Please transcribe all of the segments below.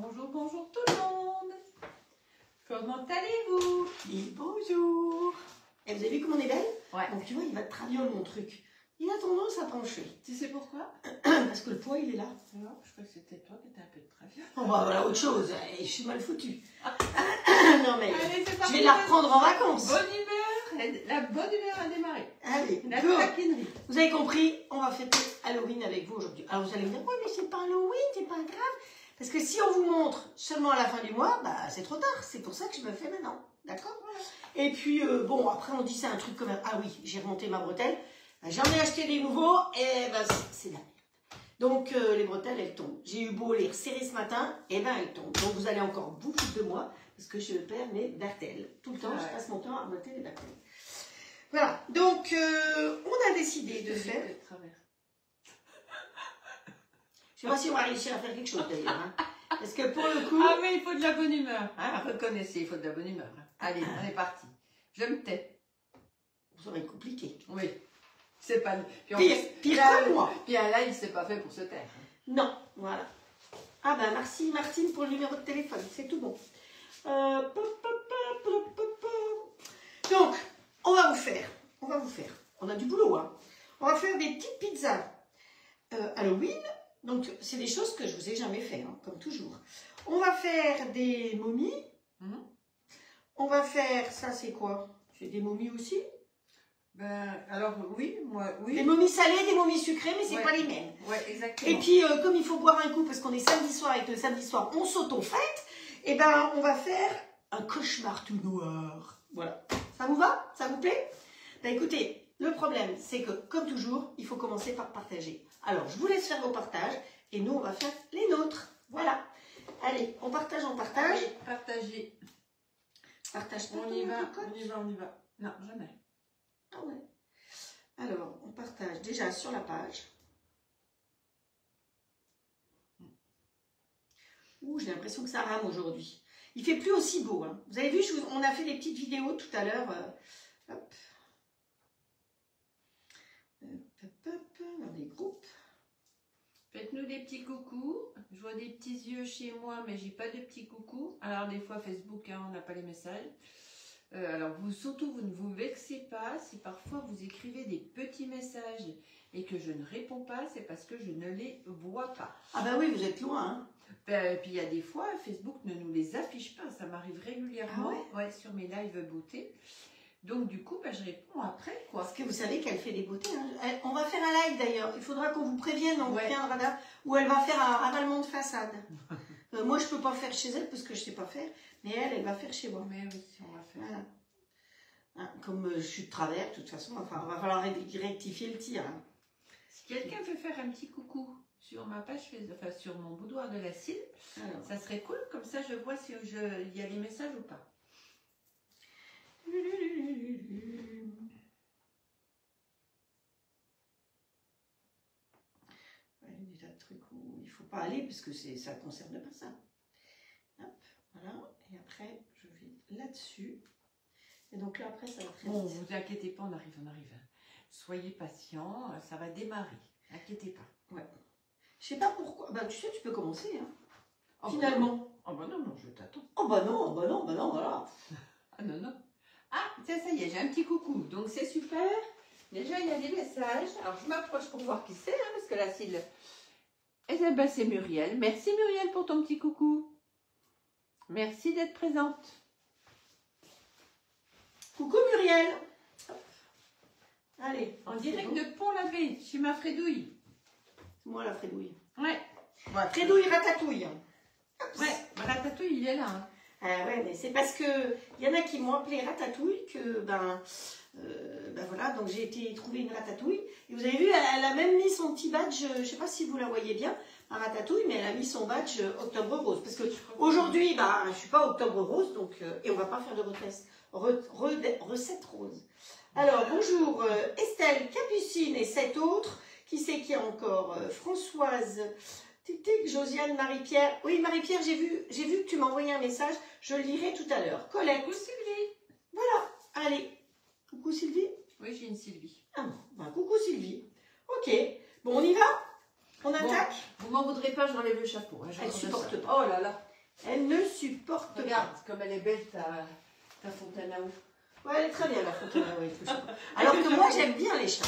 Bonjour, bonjour tout le monde. Comment allez-vous? Et bonjour. Et vous avez vu comme on est belle? Ouais. Donc tu vois, il va traviole mon truc. Il a tendance à pencher. Tu sais pourquoi? Parce que le poids, il est là. Non, je crois que c'était toi qui étais un peu de travers. Oh bah voilà, autre chose. Je suis mal foutue. Non mais, Allez, c'est parti. je vais la reprendre en vacances. Bonne humeur. La bonne humeur a démarré. Allez, La go. taquinerie. Vous avez compris, on va fêter Halloween avec vous aujourd'hui. Alors vous allez me dire, oui mais c'est pas Halloween, c'est pas grave. Parce que si on vous montre seulement à la fin du mois, bah c'est trop tard. C'est pour ça que je me fais maintenant. D'accord? Et puis, bon, après on dit c'est un truc comme... Ah oui, j'ai remonté ma bretelle. J'en ai acheté des nouveaux et ben c'est la merde. Donc les bretelles, elles tombent. J'ai eu beau les resserrer ce matin, et ben elles tombent. Donc vous allez encore beaucoup de moi, parce que je perds mes dentelles. Tout le temps, je passe mon temps à botter les dentelles. Voilà, donc on a décidé de faire... Je sais pas si on va réussir à faire quelque chose d'ailleurs. Hein. Parce que pour le coup... Ah mais il faut de la bonne humeur. Hein, reconnaissez, il faut de la bonne humeur. Allez, on est parti. Je me tais. Ça va être compliqué. Oui. C'est pas... Pire que moi. Puis là, il s'est pas fait pour se taire. Non, voilà. Ah ben merci Martine pour le numéro de téléphone, c'est tout bon. Donc, on va vous faire, on a du boulot, hein. On va faire des petites pizzas Halloween. Donc, c'est des choses que je vous ai jamais fait, hein, comme toujours. On va faire des momies. On va faire, ça c'est quoi? C'est des momies aussi? Ben, alors oui, moi, oui. Des momies salées, des momies sucrées, mais c'est pas les mêmes. Ouais, exactement. Et puis, comme il faut boire un coup, parce qu'on est samedi soir, et que le samedi soir, on s'auto-fête, et ben, on va faire un cauchemar tout noir. Voilà. Ça vous va? Ça vous plaît? Ben écoutez, le problème, c'est que, comme toujours, il faut commencer par partager. Alors, je vous laisse faire vos partages, et nous, on va faire les nôtres. Voilà. Allez, on partage, on partage. Allez, partagez. Partage pas. On y va, on y va, on y va. Non, jamais. Ah ouais. Alors, on partage déjà sur la page. Ouh, j'ai l'impression que ça rame aujourd'hui. Il fait plus aussi beau. Hein. Vous avez vu, on a fait des petites vidéos tout à l'heure. Hop. Dans des groupes. Faites-nous des petits coucous. Je vois des petits yeux chez moi, mais j'ai pas de petits coucous. Alors des fois Facebook, hein, on n'a pas les messages. Alors surtout, vous ne vous vexez pas si parfois vous écrivez des petits messages et que je ne réponds pas, c'est parce que je ne les vois pas. Ah bah oui, vous êtes loin. Hein. Puis il y a des fois, Facebook ne nous les affiche pas, ça m'arrive régulièrement. Ah ouais, sur mes lives beauté. Donc du coup, je réponds après, quoi. Parce que vous savez qu'elle fait des beautés. Hein. On va faire un live d'ailleurs. Il faudra qu'on vous prévienne, on vous préviendra là, où elle va faire un ravalement de façade. Moi, je peux pas faire chez elle parce que je sais pas faire, mais elle va faire chez moi. Mais oui, on va faire. Voilà. Hein, comme je suis de travers, de toute façon, enfin, il va falloir rectifier le tir. Hein. Si quelqu'un veut faire un petit coucou sur ma page, enfin sur mon boudoir de la cile, ça serait cool, comme ça je vois si il y a des messages ou pas. Il y a des tas de trucs où il ne faut pas aller parce que ça ne concerne pas ça. Hop, voilà. Et après, je vais là-dessus. Et donc là, après, ça va très vite. Bon, vous inquiétez pas, on arrive. Soyez patient, ça va démarrer. Inquiétez pas. Ouais. Je sais pas pourquoi. Bah, tu sais, tu peux commencer. Hein. Oh, finalement. Oh bah non, je t'attends. Oh bah non, voilà. Ah non. Ah, tiens, ça y est, j'ai un petit coucou. Donc c'est super. Déjà, il y a des messages. Alors, je m'approche pour voir qui c'est, hein, parce que la cile... Eh bien, c'est Muriel. Merci Muriel pour ton petit coucou. Merci d'être présente. Coucou Muriel. Allez, en direct de Pont-l'Abbé, chez ma Frédouille. C'est moi la Frédouille. Ouais. Frédouille ratatouille. Ouais, ratatouille, il est là. Hein. Ouais, mais c'est parce que il y en a qui m'ont appelé ratatouille que voilà, donc j'ai été trouver une ratatouille. Et vous avez vu, elle a même mis son petit badge, je sais pas si vous la voyez bien, un ratatouille, mais elle a mis son badge octobre rose. Parce que aujourd'hui, je suis pas octobre rose, donc et on va pas faire de recette rose. Alors bonjour Estelle, Capucine et 7 autres. Qui c'est qui a encore Françoise, Tic, Josiane, Marie-Pierre. Oui, Marie-Pierre, j'ai vu que tu m'as envoyé un message. Je le lirai tout à l'heure. Colette. Coucou Sylvie. Voilà, allez. Coucou Sylvie. Oui, j'ai une Sylvie. Ah bon, coucou Sylvie. Ok, bon, on y va? On attaque? Bon, vous m'en voudrez pas, j'enlève le chapeau. Hein, elle supporte pas. Oh là là. Elle ne supporte Regarde comme elle est belle ta fontaine à eau. pas. Ouais, elle est très bien la fontaine à eau et tout ça. Alors que moi, j'aime bien les chats.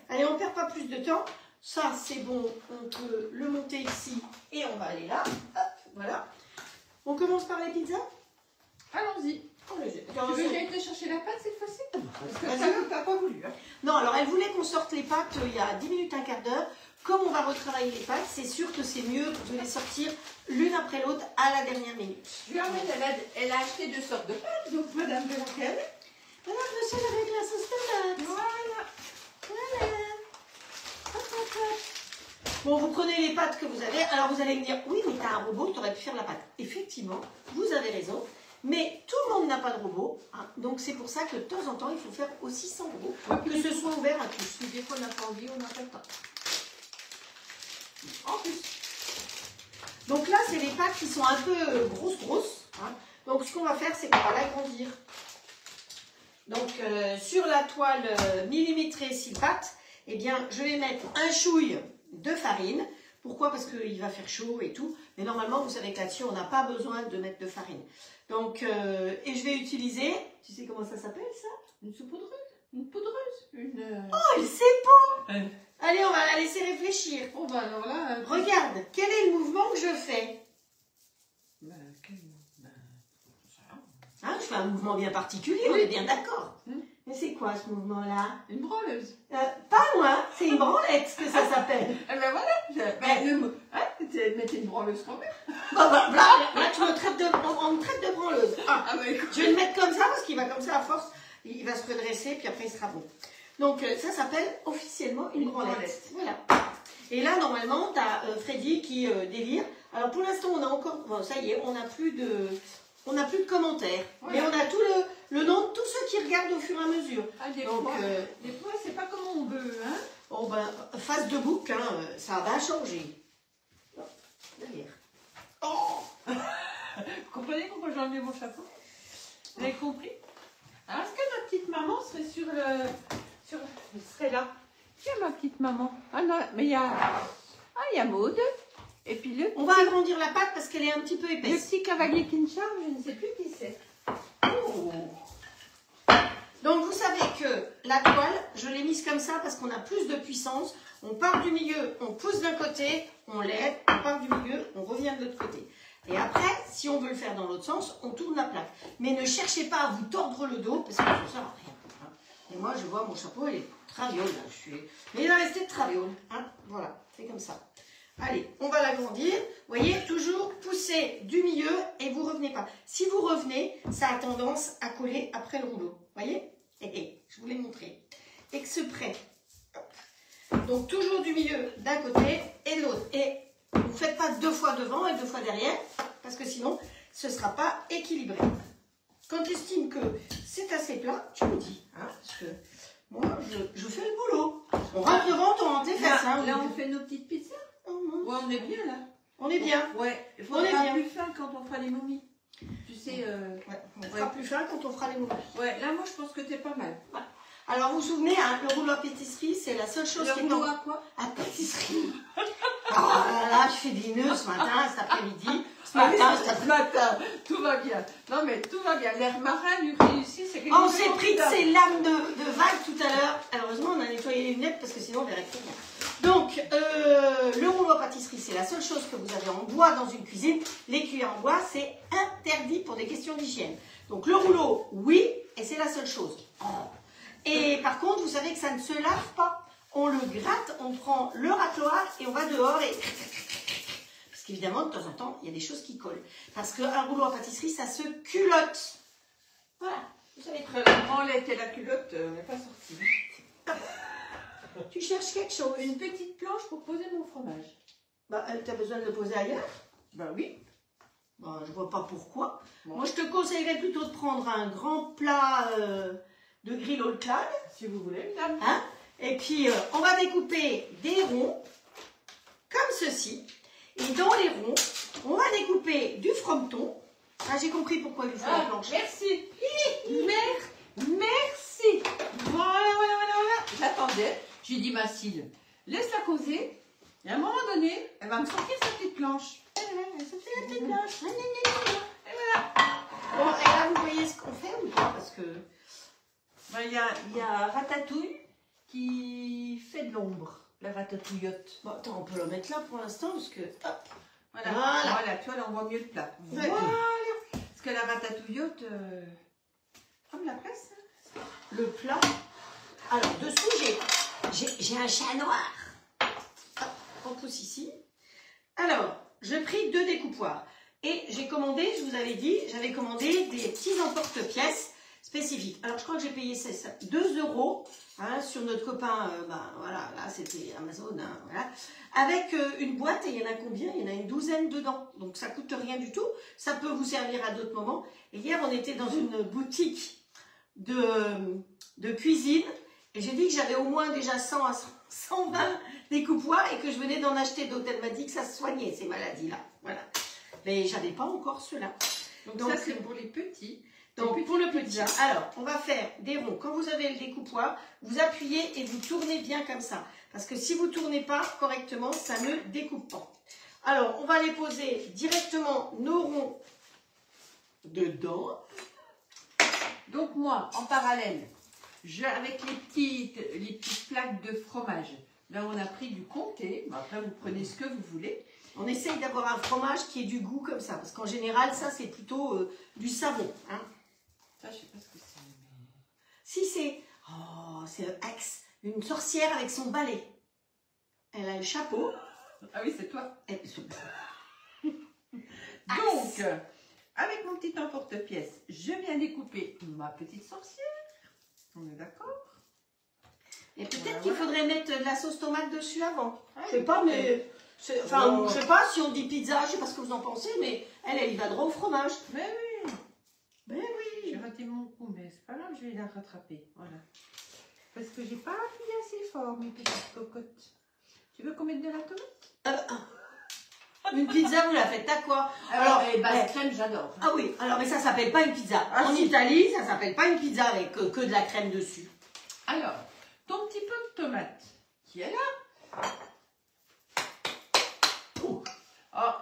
Allez, on ne perd pas plus de temps. Ça, c'est bon. On peut le monter ici et on va aller là. Hop, voilà. On commence par les pizzas. Allons-y. Tu veux que j'aille te chercher la pâte cette fois-ci? Parce que ça, tu n'as pas voulu. Hein. Non, alors elle voulait qu'on sorte les pâtes il y a 10 minutes, un quart d'heure. Comme on va retravailler les pâtes, c'est sûr que c'est mieux de les sortir l'une après l'autre à la dernière minute. Je lui emmène, elle a acheté 2 sortes de pâtes, donc Madame de laquelle? Madame Michel avec la sauce tomate. Voilà. Voilà. Hop, hop, hop. Bon, vous prenez les pâtes que vous avez. Alors vous allez me dire, oui, mais tu as un robot, tu aurais pu faire la pâte. Effectivement, vous avez raison. Mais tout le monde n'a pas de robot. Hein. Donc c'est pour ça que de temps en temps, il faut faire aussi sans robot. Que ce soit ouvert à tous. Si des fois on n'a pas envie, on n'a pas le temps. En plus. Donc là, c'est les pâtes qui sont un peu grosses. Hein. Donc ce qu'on va faire, c'est qu'on va l'agrandir. Donc sur la toile millimétrée 6 pâtes, eh bien, je vais mettre un chouille de farine. Pourquoi? Parce qu'il va faire chaud et tout. Mais normalement, vous savez que là-dessus, on n'a pas besoin de mettre de farine. Donc, et je vais utiliser, tu sais comment ça s'appelle ça? Une saupoudreuse. Une poudreuse. Oh, il sait pas. Allez, on va la laisser réfléchir. Bon, bah alors là... Regarde, quel est le mouvement que je fais? Hein, je fais un mouvement bien particulier, on est bien d'accord. Mais c'est quoi ce mouvement-là? Une branleuse. Pas moi, c'est une branlette que ça s'appelle. Eh ben voilà. Mettez une branleuse quand même. Là, tu me traites on me traite de branleuse. Ah, bah, je vais le mettre comme ça parce qu'il va comme ça à force, il va se redresser puis après il sera bon. Donc ça s'appelle officiellement une branlette. Voilà. Et là, normalement, tu as Freddy qui délire. Alors pour l'instant, on a encore... Bon, ça y est, on n'a plus de commentaires. Voilà. Mais on a tout le nom de tous ceux qui regardent au fur et à mesure. Ah, des fois, c'est pas comme on veut. Hein. Bon, ben, face de bouc, hein, ça va changer. Non, derrière. Oh. Vous comprenez pourquoi j'ai enlevé mon chapeau? Vous avez compris? Alors, est-ce que ma petite maman serait elle serait là? Tiens, ma petite maman. Ah non, mais il y a Maud. Et puis on va agrandir la pâte parce qu'elle est un petit peu épaisse. Le petit cavalier qui me charge, je ne sais plus qui c'est. Oh. Donc vous savez que la toile, je l'ai mise comme ça parce qu'on a plus de puissance. On part du milieu, on pousse d'un côté, on lève, on part du milieu, on revient de l'autre côté. Et après, si on veut le faire dans l'autre sens, on tourne la plaque. Mais ne cherchez pas à vous tordre le dos parce que ça ne sert à rien. Hein. Et moi, je vois mon chapeau, il est traviole. Mais il va rester de traviole. Hein. Voilà, c'est comme ça. Allez, on va l'agrandir. Vous voyez, toujours pousser du milieu et vous revenez pas. Si vous revenez, ça a tendance à coller après le rouleau. Vous voyez? Je vous l'ai montré. Exprès. Donc, toujours du milieu d'un côté et de l'autre. Et vous ne faites pas 2 fois devant et 2 fois derrière, parce que sinon, ce ne sera pas équilibré. Quand tu estimes que c'est assez plat, tu me dis. Hein, parce que moi, je fais le boulot. On rentre devant, on rentre les fesses. Là, on fait nos petites pizzas. Ouais, on est bien là. On est bien. Ouais, il faudra plus fin quand on fera les momies. Tu sais, on fera plus fin quand on fera les momies. Ouais, là, moi, je pense que t'es pas mal. Ouais. Alors, vous vous souvenez, hein, le rouleau à pâtisserie, c'est la seule chose qui est... Le rouleau à quoi? À pâtisserie. Oh là là, je fais des nœuds ce matin, cet après-midi. Ce matin, tout va bien. Non, mais tout va bien. L'air marin lui réussit, c'est quelque chose. On s'est pris de ces lames de vague tout à l'heure. Heureusement, on a nettoyé les lunettes parce que sinon, on verrait très bien. Donc, le rouleau à pâtisserie, c'est la seule chose que vous avez en bois dans une cuisine. Les cuillères en bois, c'est interdit pour des questions d'hygiène. Donc, le rouleau, oui, et c'est la seule chose. Et par contre, vous savez que ça ne se lave pas. On le gratte, on prend le râteau et on va dehors et... Parce qu'évidemment, de temps en temps, il y a des choses qui collent. Parce qu'un rouleau à pâtisserie, ça se culotte. Voilà, vous savez très bien. La branlette et la culotte n'est pas sortie. Tu cherches quelque chose? Une petite planche pour poser mon fromage. Bah, tu as besoin de le poser ailleurs? Bah oui. Bah, je vois pas pourquoi. Bon. Moi, je te conseillerais plutôt de prendre un grand plat de grill all clad. Si vous voulez, madame. Hein? Et puis, on va découper des ronds, comme ceci. Et dans les ronds, on va découper du frometon. Ah, j'ai compris pourquoi il faut la planche. Merci. Merci. Voilà. J'attendais. J'ai dit, Mathilde, laisse-la causer. Et à un moment donné, elle va me sortir sa petite planche. mais ça C'est la petite cloche. Et voilà. Bon, et là, vous voyez ce qu'on fait ou pas? Parce que... Il y a Ratatouille qui fait de l'ombre, la ratatouillotte. Bon, attends, on peut le mettre là pour l'instant parce que... Hop. Voilà, tu vois, là, on voit mieux le plat. Ouais. Voilà. Parce que la ratatouillotte, comme la presse. Le plat. Alors, dessous, j'ai un chat noir. Hop, on pousse ici. Alors, j'ai pris 2 découpoirs. Et j'ai commandé, je vous avais dit, j'avais commandé des petits emporte-pièces spécifiques. Alors, je crois que j'ai payé 2 € hein, sur notre copain. Voilà, là, c'était Amazon. Hein, voilà. Avec une boîte, et il y en a combien? Il y en a une douzaine dedans. Donc, ça coûte rien du tout. Ça peut vous servir à d'autres moments. Et hier, on était dans une boutique de cuisine et j'ai dit que j'avais au moins déjà 100 à 120 découpoirs et que je venais d'en acheter d'autres. Elle m'a dit que ça se soignait ces maladies là, voilà, mais j'avais pas encore ceux-là. Donc ça c'est pour les petits. Donc pour le petit, alors on va faire des ronds. Quand vous avez le découpoir, vous appuyez et vous tournez bien comme ça, parce que si vous tournez pas correctement, ça ne découpe pas. Alors on va les poser directement nos ronds dedans. Donc moi, en parallèle, avec les petites plaques de fromage, là on a pris du comté, après vous prenez ce que vous voulez. On essaye d'avoir un fromage qui ait du goût comme ça, parce qu'en général ça c'est plutôt du savon. Hein. Ça je sais pas ce que c'est. Mais... Si c'est Axe, une sorcière avec son balai. Elle a le chapeau. Ah oui c'est toi. Donc... avec mon petit emporte-pièce, je viens découper ma petite sorcière. On est d'accord? Et peut-être qu'il faudrait mettre de la sauce tomate dessus avant. Je sais pas, mais... Enfin, je sais pas si on dit pizza, je sais pas ce que vous en pensez, mais elle y va droit au fromage. Mais oui. Mais oui. J'ai raté mon coup, mais c'est pas grave, je vais la rattraper. Voilà. Parce que j'ai pas appuyé assez fort, mes petites cocottes. Tu veux qu'on mette de la tomate? Une pizza, vous la faites à quoi? Alors, basse crème, j'adore. Ah oui, alors mais ça s'appelle pas une pizza. En si. Italie, ça s'appelle pas une pizza avec que de la crème dessus. Alors, ton petit peu de tomate qui est là. Oh,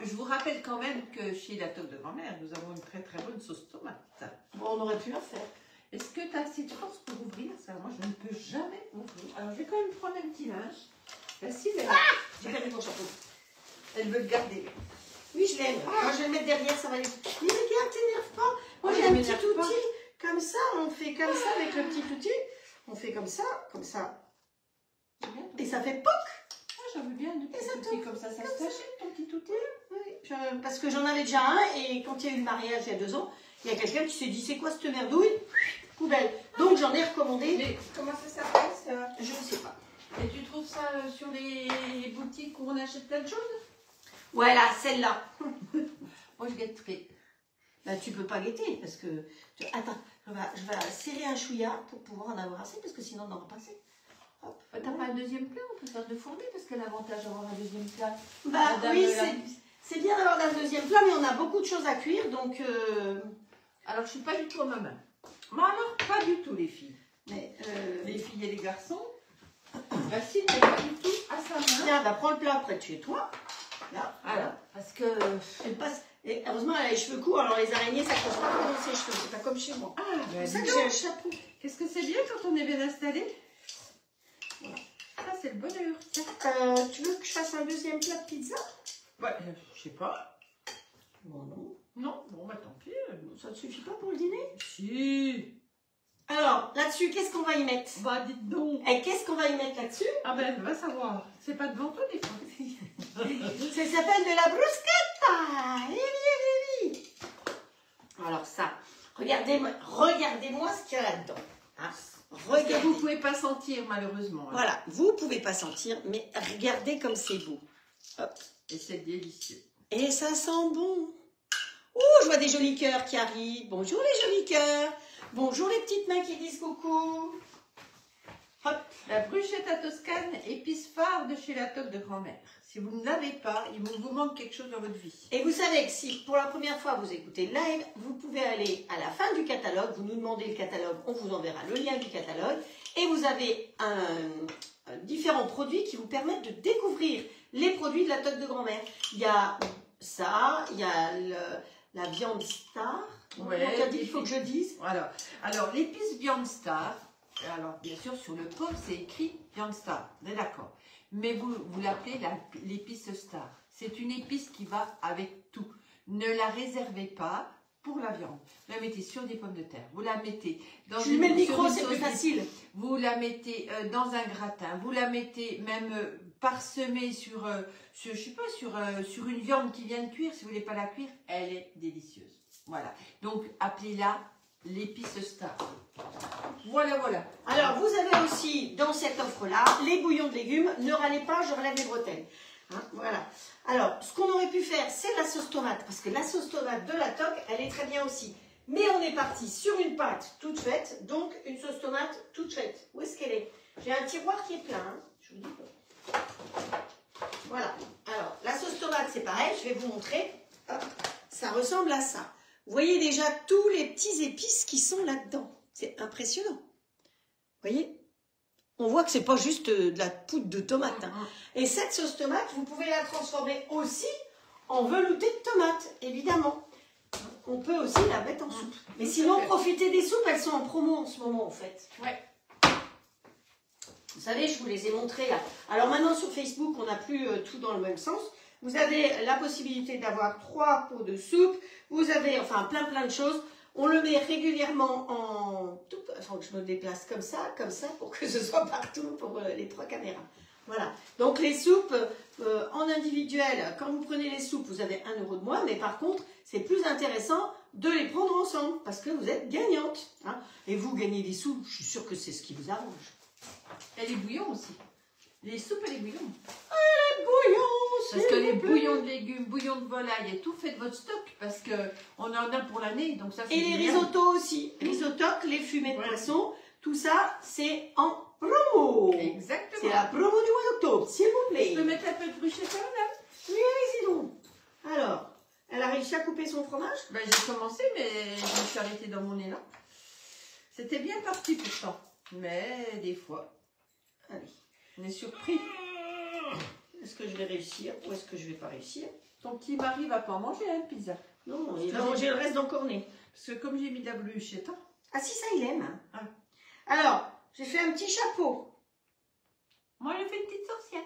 je vous rappelle quand même que chez la Toque de Grand-Mère, nous avons une très très bonne sauce tomate. Bon, on aurait pu la faire. Est-ce que tu as assez de force pour ouvrir ça? Moi, je ne peux jamais ouvrir. Alors, je vais quand même prendre un petit linge. La Sylvie, j'ai perdu mon chapeau. Elle veut le garder. Oui, je l'aime. Moi, je vais le mettre derrière, ça va aller. Mais regarde, t'énerve pas. Moi, j'ai un petit outil. Comme ça, on fait comme ça avec le petit outil. On fait comme ça, comme ça. Et ça fait POC. J'en veux bien, petit outil comme ça. Ça se t'achète, ton petit outil? Oui, parce que j'en avais déjà un. Et quand il y a eu le mariage il y a 2 ans, il y a quelqu'un qui s'est dit, c'est quoi cette merdouille? Poubelle. Donc, j'en ai recommandé. Mais comment ça s'appelle ça? Je ne sais pas. Et tu trouves ça sur les boutiques où on achète plein de choses? Voilà, celle-là. Moi, je guetterai. Là, tu peux pas guetter parce que... Attends, je vais serrer un chouïa pour pouvoir en avoir assez parce que sinon, on n'en aura pas assez. T'as pas un deuxième plat? On peut faire de fourmer parce que l'avantage d'avoir un deuxième plat. Bah oui, c'est bien d'avoir un deuxième plat, mais on a beaucoup de choses à cuire, donc... Alors, je suis pas du tout à ma main. Mais alors, pas du tout, les filles. Mais, les filles et les garçons. Racine n'est pas du tout à sa main. Tiens, bah, prends le plat près de chez toi. Là, voilà. Parce que... Elle passe... Et heureusement, elle a les cheveux courts, alors les araignées, ça ne pas dans ses cheveux. C'est pas comme chez moi. Ah, c'est ça que j'ai un chapeau. Qu'est-ce que c'est bien quand on est bien installé? Voilà. Ça, c'est le bonheur. Tu veux que je fasse un deuxième plat de pizza? Ouais, je sais pas. Bon, non. Non, bon, bah tant pis. Ça ne suffit pas pour le dîner? Si. Alors, là-dessus, qu'est-ce qu'on va y mettre? Bah, dites donc. Et qu'est-ce qu'on va y mettre là-dessus? Ah ben, va savoir. C'est pas devant toi, des fois. Ça s'appelle de la bruschetta. Oui. Alors ça, regardez-moi ce qu'il y a là-dedans. Hein? Regardez. Vous pouvez pas sentir, malheureusement. Hein. Voilà, vous pouvez pas sentir, mais regardez comme c'est beau. Hop. Et c'est délicieux. Et ça sent bon. Ouh, je vois des jolis cœurs qui arrivent. Bonjour les jolis cœurs. Bonjour les petites mains qui disent coucou. Hop. La bruschetta toscane, épice phare de chez la Toque de Grand-Mère. Si vous ne l'avez pas, il vous manque quelque chose dans votre vie. Et vous savez que si pour la première fois vous écoutez le live, vous pouvez aller à la fin du catalogue, vous nous demandez le catalogue, on vous enverra le lien du catalogue. Et vous avez différents produits qui vous permettent de découvrir les produits de la Toque de Grand-Mère. Il y a ça, il y a la viande star. Ouais, T'as dit qu'il faut que je dise. Voilà. Alors, l'épice viande star, alors bien sûr, sur le pot, c'est écrit viande star, on est d'accord. Mais vous l'appelez l'épice star. C'est une épice qui va avec tout. Ne la réservez pas pour la viande. Vous la mettez sur des pommes de terre. Vous la mettez dans Je lui mets le micro, c'est plus facile. Vous la mettez dans un gratin. Vous la mettez même parsemée sur, je sais pas, sur une viande qui vient de cuire. Si vous voulez pas la cuire, elle est délicieuse. Voilà. Donc, appelez-la l'épice star. Voilà, voilà. Alors, vous avez aussi, dans cette offre-là, les bouillons de légumes. Ne râlez pas, je relève les bretelles. Hein, voilà. Alors, ce qu'on aurait pu faire, c'est la sauce tomate. Parce que la sauce tomate de la toque, elle est très bien aussi. Mais on est parti sur une pâte toute faite. Donc, une sauce tomate toute faite. Où est-ce qu'elle est? J'ai un tiroir qui est plein. Hein, je vous dis pas. Voilà. Alors, la sauce tomate, c'est pareil. Je vais vous montrer. Hop, ça ressemble à ça. Vous voyez déjà tous les petits épices qui sont là-dedans. C'est impressionnant. Vous voyez? On voit que c'est pas juste de la poudre de tomate. Hein. Et cette sauce tomate, vous pouvez la transformer aussi en velouté de tomate, évidemment. On peut aussi la mettre en soupe. Mais sinon, profitez des soupes, elles sont en promo en ce moment, en fait. Ouais. Vous savez, je vous les ai montrées là. Alors maintenant, sur Facebook, on n'a plus tout dans le même sens. Vous avez la possibilité d'avoir 3 pots de soupe. Vous avez, enfin, plein de choses. On le met régulièrement en... Il faut que je me déplace comme ça, pour que ce soit partout pour les 3 caméras. Voilà. Donc les soupes en individuel, quand vous prenez les soupes, vous avez 1 € de moins. Mais par contre, c'est plus intéressant de les prendre ensemble parce que vous êtes gagnante. Hein. Et vous gagnez des sous, je suis sûre que c'est ce qui vous arrange. Et les bouillons aussi. Les soupes et les bouillons. Les bouillons, parce que les bouillons de légumes, bouillons de volaille et tout, faites votre stock parce qu'on en a pour l'année. Donc ça, et les risottos aussi. Risottos, les fumées de poisson, tout ça, c'est en promo. Exactement. C'est la promo du mois d'octobre, s'il vous plaît. Je peux mettre un peu de bruschetta, madame? Oui, allez-y donc. Alors, elle a réussi à couper son fromage? Ben, j'ai commencé, mais je me suis arrêtée dans mon élan. C'était bien parti pourtant. Mais des fois, allez, on est surpris. Est-ce que je vais réussir ou est-ce que je vais pas réussir? Ton petit mari va pas en manger, hein, pizza? Non, il va manger le reste d'encorné. Parce que comme j'ai mis de la bruschetta. Ah si, ça il aime. Ah. Alors, j'ai fait un petit chapeau. Moi, j'ai fait une petite sorcière.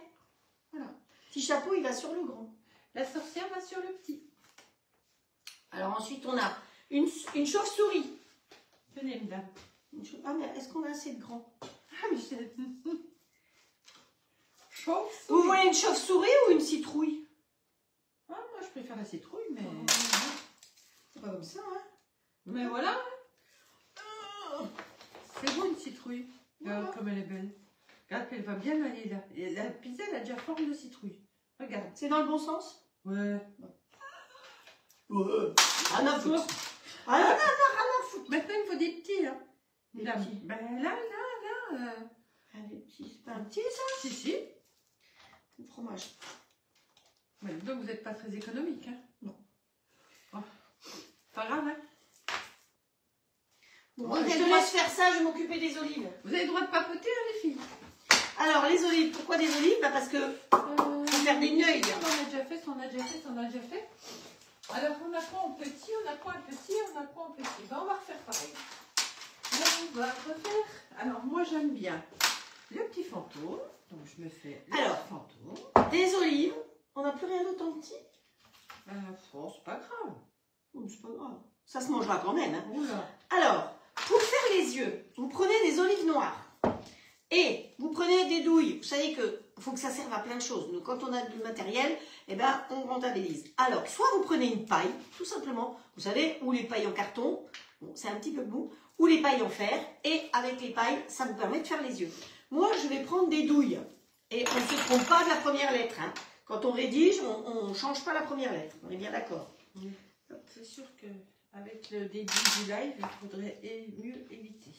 Voilà. Petit chapeau, il va sur le grand. La sorcière va sur le petit. Alors ensuite, on a une chauve-souris. Venez, madame. Ah, mais est-ce qu'on a assez de grand? Ah, mais je... Vous voulez une chauve-souris ou une citrouille? Ah, moi, je préfère la citrouille, mais... C'est pas comme ça, hein? Mais voilà. C'est beau, une citrouille. Voilà. Regarde comme elle est belle. Regarde, elle va bien aller là. Et la pizza, elle a déjà forme de citrouille. Regarde. C'est dans le bon sens? Ouais. Rien à foutre. Rien à foutre. Maintenant, il faut des petits, hein. Des Là, petits. ben là. Ah, des petits, c'est pas un petit, ça? Si, si. Le fromage. Ouais, donc, vous n'êtes pas très économique, hein. Non. Oh. Pas grave, hein. Bon, Vous je te laisse faire ça, je vais m'occuper des olives. Vous avez le droit de papoter, hein, les filles. Alors, les olives, pourquoi des olives? Bah, parce que faut faire des neuils. On a déjà fait. Alors, on a quoi en petit, on a quoi en petit. Ben, on va refaire pareil. Là, on va refaire. Alors, moi, j'aime bien le petit fantôme. Donc, je me fais le Alors, petit fantôme. Des olives. On n'a plus rien d'autre en petit? Oh, c'est pas grave. Oh, c'est pas grave. Ça se mangera quand même. Hein. Oula. Alors, pour faire les yeux, vous prenez des olives noires. Et vous prenez des douilles. Vous savez qu'il faut que ça serve à plein de choses. Donc, quand on a du matériel, eh ben, on rentabilise. Alors, soit vous prenez une paille, tout simplement. Vous savez, ou les pailles en carton. Bon, c'est un petit peu mou. Ou les pailles en fer. Et avec les pailles, ça vous permet de faire les yeux. Moi, je vais prendre des douilles. Et on ne se trompe pas de la première lettre. Hein. Quand on rédige, on ne change pas la première lettre. On est bien d'accord. Oui. C'est sûr qu'avec le début du live, il faudrait mieux éviter.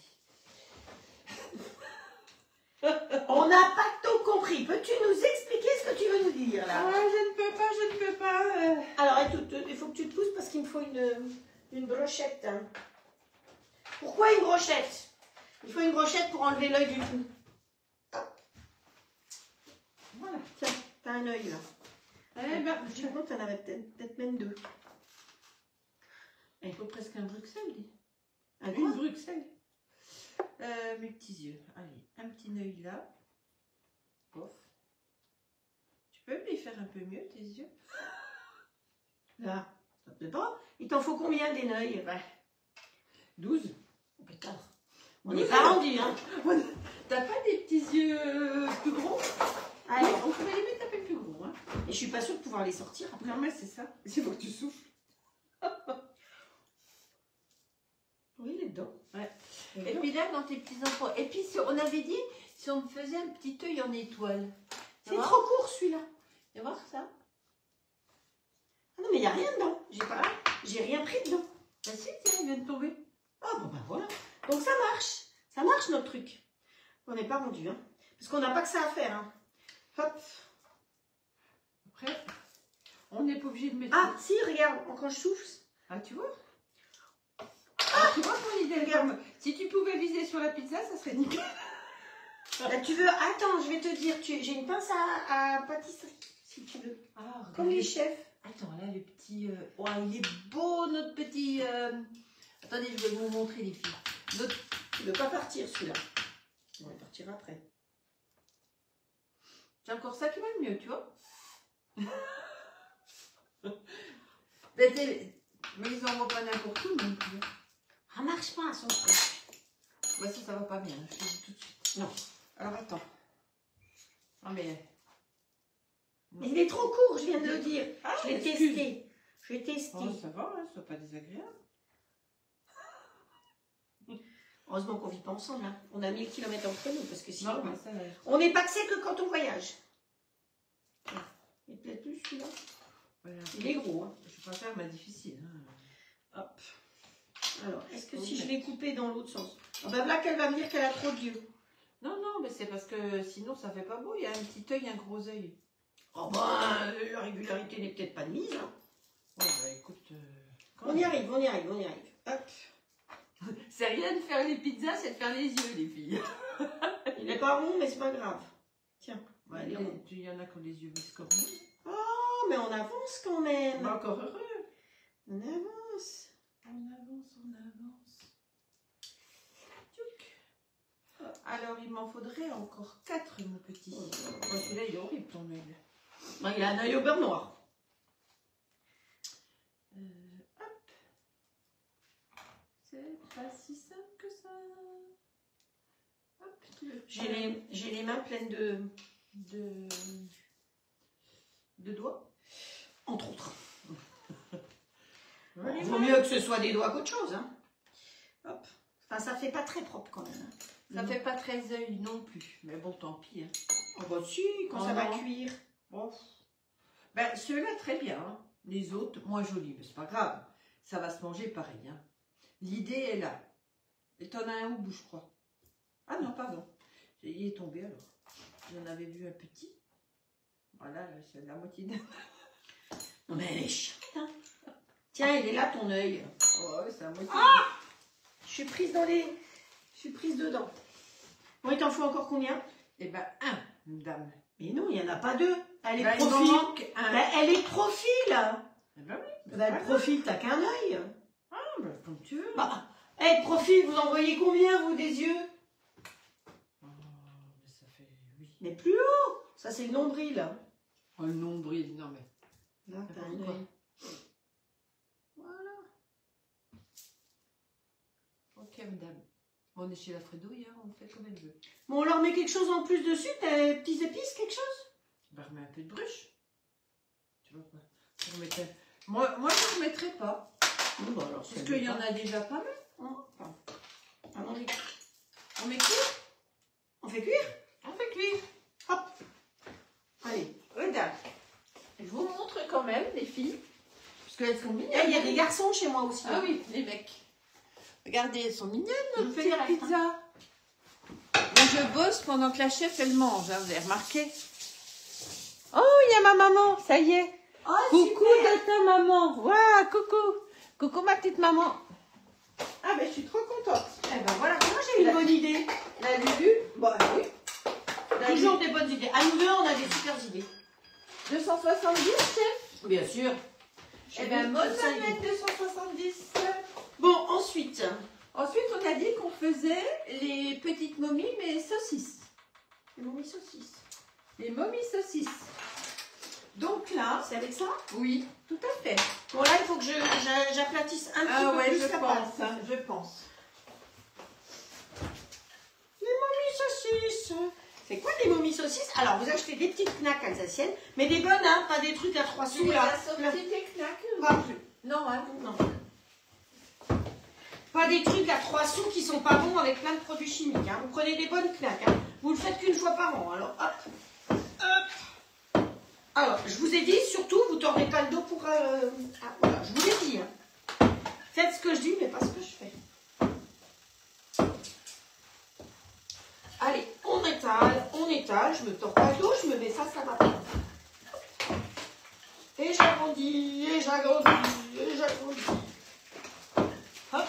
On n'a pas tout compris. Peux-tu nous expliquer ce que tu veux nous dire là? Je ne peux pas. Alors, il faut que tu te pousses parce qu'il me faut une brochette. Hein. Pourquoi une brochette? Il faut une brochette pour enlever l'œil du tout. Hop. Voilà, tiens, t'as un œil là. Eh ben, Je compte, t'en avais peut-être même 2. il faut presque un Bruxelles. Un Une quoi? Bruxelles. Mes petits yeux. Allez, un petit œil là. Pof. Tu peux me les faire un peu mieux, tes yeux? Là, ça te plaît pas? Il t'en faut combien des œils? Ouais. 12. Oh, putain. On n'est pas rendu, hein. T'as pas des petits yeux plus gros? Allez. On pourrait les mettre un peu plus gros. Hein. Et je suis pas sûre de pouvoir les sortir après. Non, mais c'est ça. Il faut que tu souffles. Oui, les dedans. Ouais. Et puis là, dans tes petits enfants. Et puis, on avait dit, si on me faisait un petit œil en étoile. C'est trop court celui-là. Tu vas voir ça? Ah non, mais il n'y a rien dedans. J'ai rien pris dedans. Bah si, tiens, il vient de tomber. Ah bon, ben voilà. Donc ça marche. Ça marche notre truc. On n'est pas rendu, hein. Parce qu'on n'a pas que ça à faire, hein. Hop. Après, on n'est pas obligé de mettre... Ah, si, regarde, quand je souffle. Ah, tu vois? Ah, tu vois ton idée, regarde. Si tu pouvais viser sur la pizza, ça serait nickel. Là, tu veux... Attends, je vais te dire, j'ai une pince à pâtisserie, si tu veux. Ah, Comme les chefs. Attends, là, le petit... Oh, il est beau, notre petit... Attendez, je vais vous montrer, les filles. Notre... Il ne veut pas partir, celui-là. On va partir après. C'est encore ça qui va le mieux, tu vois. Mais ils n'envoient pas n'importe où non plus. Ça marche pas, son truc. Bah ça va pas bien, je te dis tout de suite. Non. Alors attends. Ah mais... Mais il est trop court, je viens de le dire. Ah, je l'ai excuse. testé. Je l'ai testé. Oh, ça va, hein, c'est pas désagréable. Heureusement qu'on vit pas ensemble, hein. On a 1000 km entre nous, parce que sinon... Non, mais ça... On n'est pas que c'est que quand on voyage. Il te plaît plus celui-là? Voilà. Il est gros, hein. Je préfère ma difficile. Hein. Hop. Alors, est-ce que si je vais couper dans l'autre sens? Ah ben là qu'elle va me dire qu'elle a trop d'yeux. Non, non, mais c'est parce que sinon ça fait pas beau. Il y a un petit œil, un gros œil. Oh ben, la régularité n'est peut-être pas de mise, hein. Ouais, bah écoute... On y arrive, on y arrive, on y arrive. Hop. C'est rien de faire les pizzas, c'est de faire les yeux, les filles. Il n'est pas rond, mais c'est pas grave. Tiens. Ouais, il y en a qui ont les yeux biscornus. Oh, mais on avance quand même. Bah, encore heureux. On avance. On avance, on avance. Tchouk. Alors, il m'en faudrait encore 4, mon petit. Oh, celui-là, il est horrible, ton œil. Non, il a un œil au beurre noir. Hop. C'est pas si simple que ça. Hop. J'ai les mains pleines de doigts. Entre autres. Ouais, Il vaut mieux que ce soit des doigts qu'autre chose, hein. Hop. Enfin, ça fait pas très propre quand même. Hein. Ça fait pas très œil non plus. Mais bon, tant pis. Hein. Oh bah si, quand ça va cuire. Bon. Ben, ceux-là, très bien. Hein. Les autres, moins jolis. Mais c'est pas grave. Ça va se manger pareil. Hein. L'idée est là. Et t'en as un au bout, je crois. Ah non, pardon. Il est tombé alors. J'en avais vu un petit. Voilà, c'est la moitié de... Non mais elle est chiante, hein. Tiens, il est là ton œil. Ouais, c'est la moitié. Ah, je suis prise dans les... Je suis prise dedans. Bon, il t'en faut encore combien? Eh ben, un, dame. Mais non, il n'y en a pas deux. Elle est Ben, il m'en profil. manque un. Ben, elle est profil. Eh ben oui. Ben, le profil, t'as qu'un œil. Ah, ben, comme tu veux. Bah, hey, profil, vous en voyez combien, vous, des yeux? Oh, mais ça fait... Oui. Mais plus haut. Ça, c'est le nombril. Oh, le nombril, non mais... Là, t'as un Pourquoi? œil. Voilà. Ok, madame. On est chez la Fredouille, hein, on fait comme elle veut. Bon, on leur met quelque chose en plus dessus, des petits épices, quelque chose? Ben, remets un peu de bruche. Tu vois quoi? Moi, je ne remettrai pas. Bon, bah, alors, Parce qu'il y en a déjà pas mal. Oh, pardon. Ah, on met On met cuire? On fait cuire? On fait cuire. Hop. Allez. Regarde. Je vous montre quand même, les filles. Parce qu'elles sont mignonnes. Eh, il y a des garçons chez moi aussi. Ah oui, les mecs. Regardez, elles sont mignonnes, Je nos vous fais petites direct, hein. pizzas. Moi, je bosse pendant que la chef, elle mange, hein, vous avez remarqué. Oh, il y a ma maman, ça y est. Oh, Coucou super. de ta maman. Waouh, coucou. Coucou ma petite maman. Ah ben je suis trop contente. Eh ben voilà, moi j'ai une bonne idée. La Lulu. Bah oui. La Toujours Lulu. des bonnes idées. À nous deux, on a des super idées. 270, chef? Bien sûr. Eh bien, moi, ça va être 270. Bon, ensuite, on a dit qu'on faisait les petites momies, mais saucisses. les momies saucisses. Les momies saucisses. Donc là, C'est avec ça? oui, tout à fait. Bon, là, il faut que j'aplatisse un petit peu plus la pâte. Je pense. Les momies saucisses. C'est quoi des momies saucisses? Alors, vous achetez des petites knacks alsaciennes, mais des bonnes, hein, pas des trucs à 3 sous là. C'était knack. Pas plus. Non, hein. Non. Pas des trucs à 3 sous qui sont pas bons avec plein de produits chimiques. Hein. Vous prenez des bonnes knacks. Hein. Vous le faites qu'une fois par an. Alors, hop. Hop. Alors, je vous ai dit, surtout, vous ne tournez pas le dos pour... Ah, voilà, je vous l'ai dit. Hein. Faites ce que je dis, mais pas ce que je fais. Allez, on étale. Je me tords pas le dos, je me mets ça va pas. Et j'agrandis, et j'agrandis, et j'agrandis. Hop.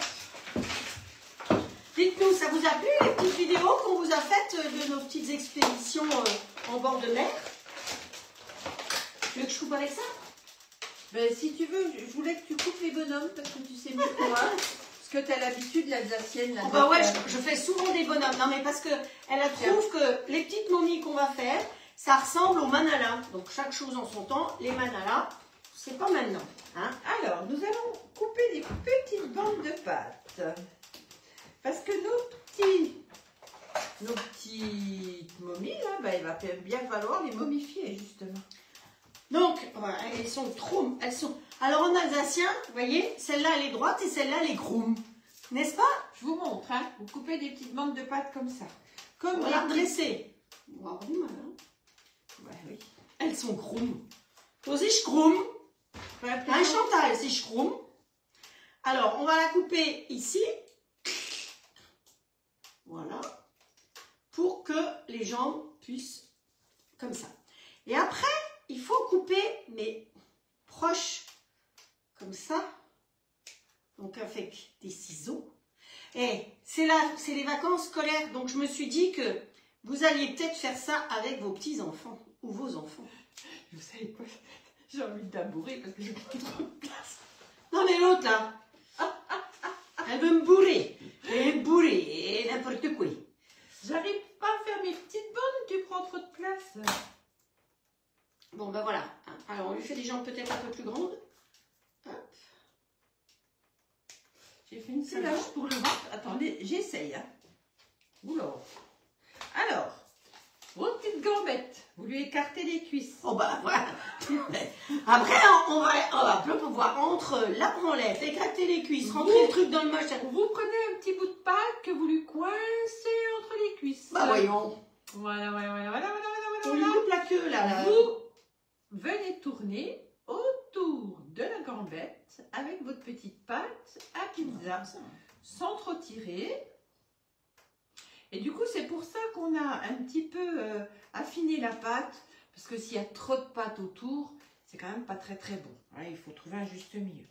Dites-nous, ça vous a plu les petites vidéos qu'on vous a faites de nos petites expéditions en bord de mer? Tu veux que je coupe avec ça? Ben, si tu veux, je voulais que tu coupes les bonhommes parce que tu sais mieux que moi. Parce que tu as l'habitude, l'alsacienne. Oh bah ouais, je fais souvent des bonhommes. Non mais parce que elle trouve que les petites momies qu'on va faire, ça ressemble aux manalas. Donc chaque chose en son temps. Les manalas, c'est pas maintenant. Hein? Alors, nous allons couper des petites bandes de pâte. Parce que nos petites momies, là, ben, il va bien falloir les momifier, justement. Donc, voilà, elles sont trop... Alors en alsacien, vous voyez, celle-là elle est droite et celle-là elle est groom. N'est-ce pas? Je vous montre, hein. Vous coupez des petites bandes de pâte comme ça. Comme voilà, dressées. On va avoir du mal, hein. Ouais, oui. Elles sont groom. Aussi je groom. Un Chantal, si je groom. Alors, on va la couper ici. Voilà. Pour que les jambes puissent comme ça. Et après, il faut couper, mais proche, comme ça. Donc avec des ciseaux. Et c'est les vacances scolaires. Donc je me suis dit que vous alliez peut-être faire ça avec vos petits-enfants ou vos enfants. Vous savez quoi? J'ai envie de tabourer parce que j'ai pas trop de place. Non mais l'autre là, elle veut me bourrer. Elle veut me bourrer et n'importe quoi. J'arrive pas à faire mes petites bandes, tu prends trop de place. Bon ben voilà. Alors on lui fait des jambes peut-être un peu plus grandes. Hop. J'ai fait une sellage pour le ventre. Attendez, j'essaye. Hein. Oula. Alors, vos petites gambettes, vous lui écartez les cuisses. Oh bah voilà. Après on va pouvoir entre la branlette, écarter les cuisses, rentrer le truc dans le machin. Vous prenez un petit bout de pâte que vous lui coincez entre les cuisses. Bah voyons. Voilà. On lui coupe la queue là. Vous venez tourner autour de la gambette avec votre petite pâte à pizza sans trop tirer. Et du coup, c'est pour ça qu'on a un petit peu affiné la pâte, parce que s'il y a trop de pâte autour, c'est quand même pas très bon. Ouais, il faut trouver un juste milieu.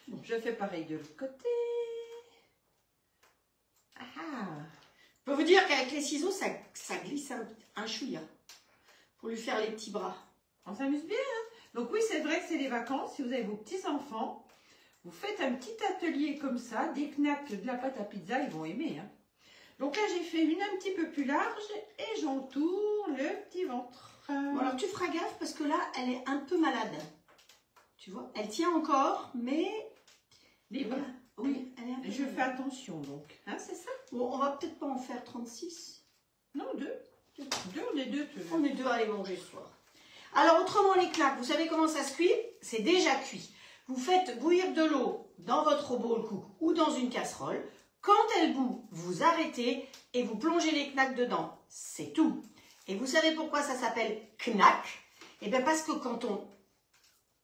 Bon, je fais pareil de l'autre côté. Ah. Je peux vous dire qu'avec les ciseaux, ça glisse un chouïa pour lui faire les petits bras. On s'amuse bien, hein? Donc oui, c'est vrai que c'est les vacances. Si vous avez vos petits-enfants, vous faites un petit atelier comme ça, des knacks, de la pâte à pizza, ils vont aimer. Hein? Donc là, j'ai fait une un petit peu plus large et j'entoure le petit ventre. Bon, alors tu feras gaffe parce que là, elle est un peu malade. Tu vois, elle tient encore, mais... Les bras. Oui, elle est un peu je malade. fais attention donc. Hein, c'est ça? Bon, on va peut-être pas en faire 36. Non, 2. On est deux. On est deux à aller manger ce soir. Alors, autrement, les knacks, vous savez comment ça se cuit? C'est déjà cuit. Vous faites bouillir de l'eau dans votre bowl cook ou dans une casserole. Quand elle bout, vous arrêtez et vous plongez les knacks dedans. C'est tout. Et vous savez pourquoi ça s'appelle knack? Eh bien, parce que quand on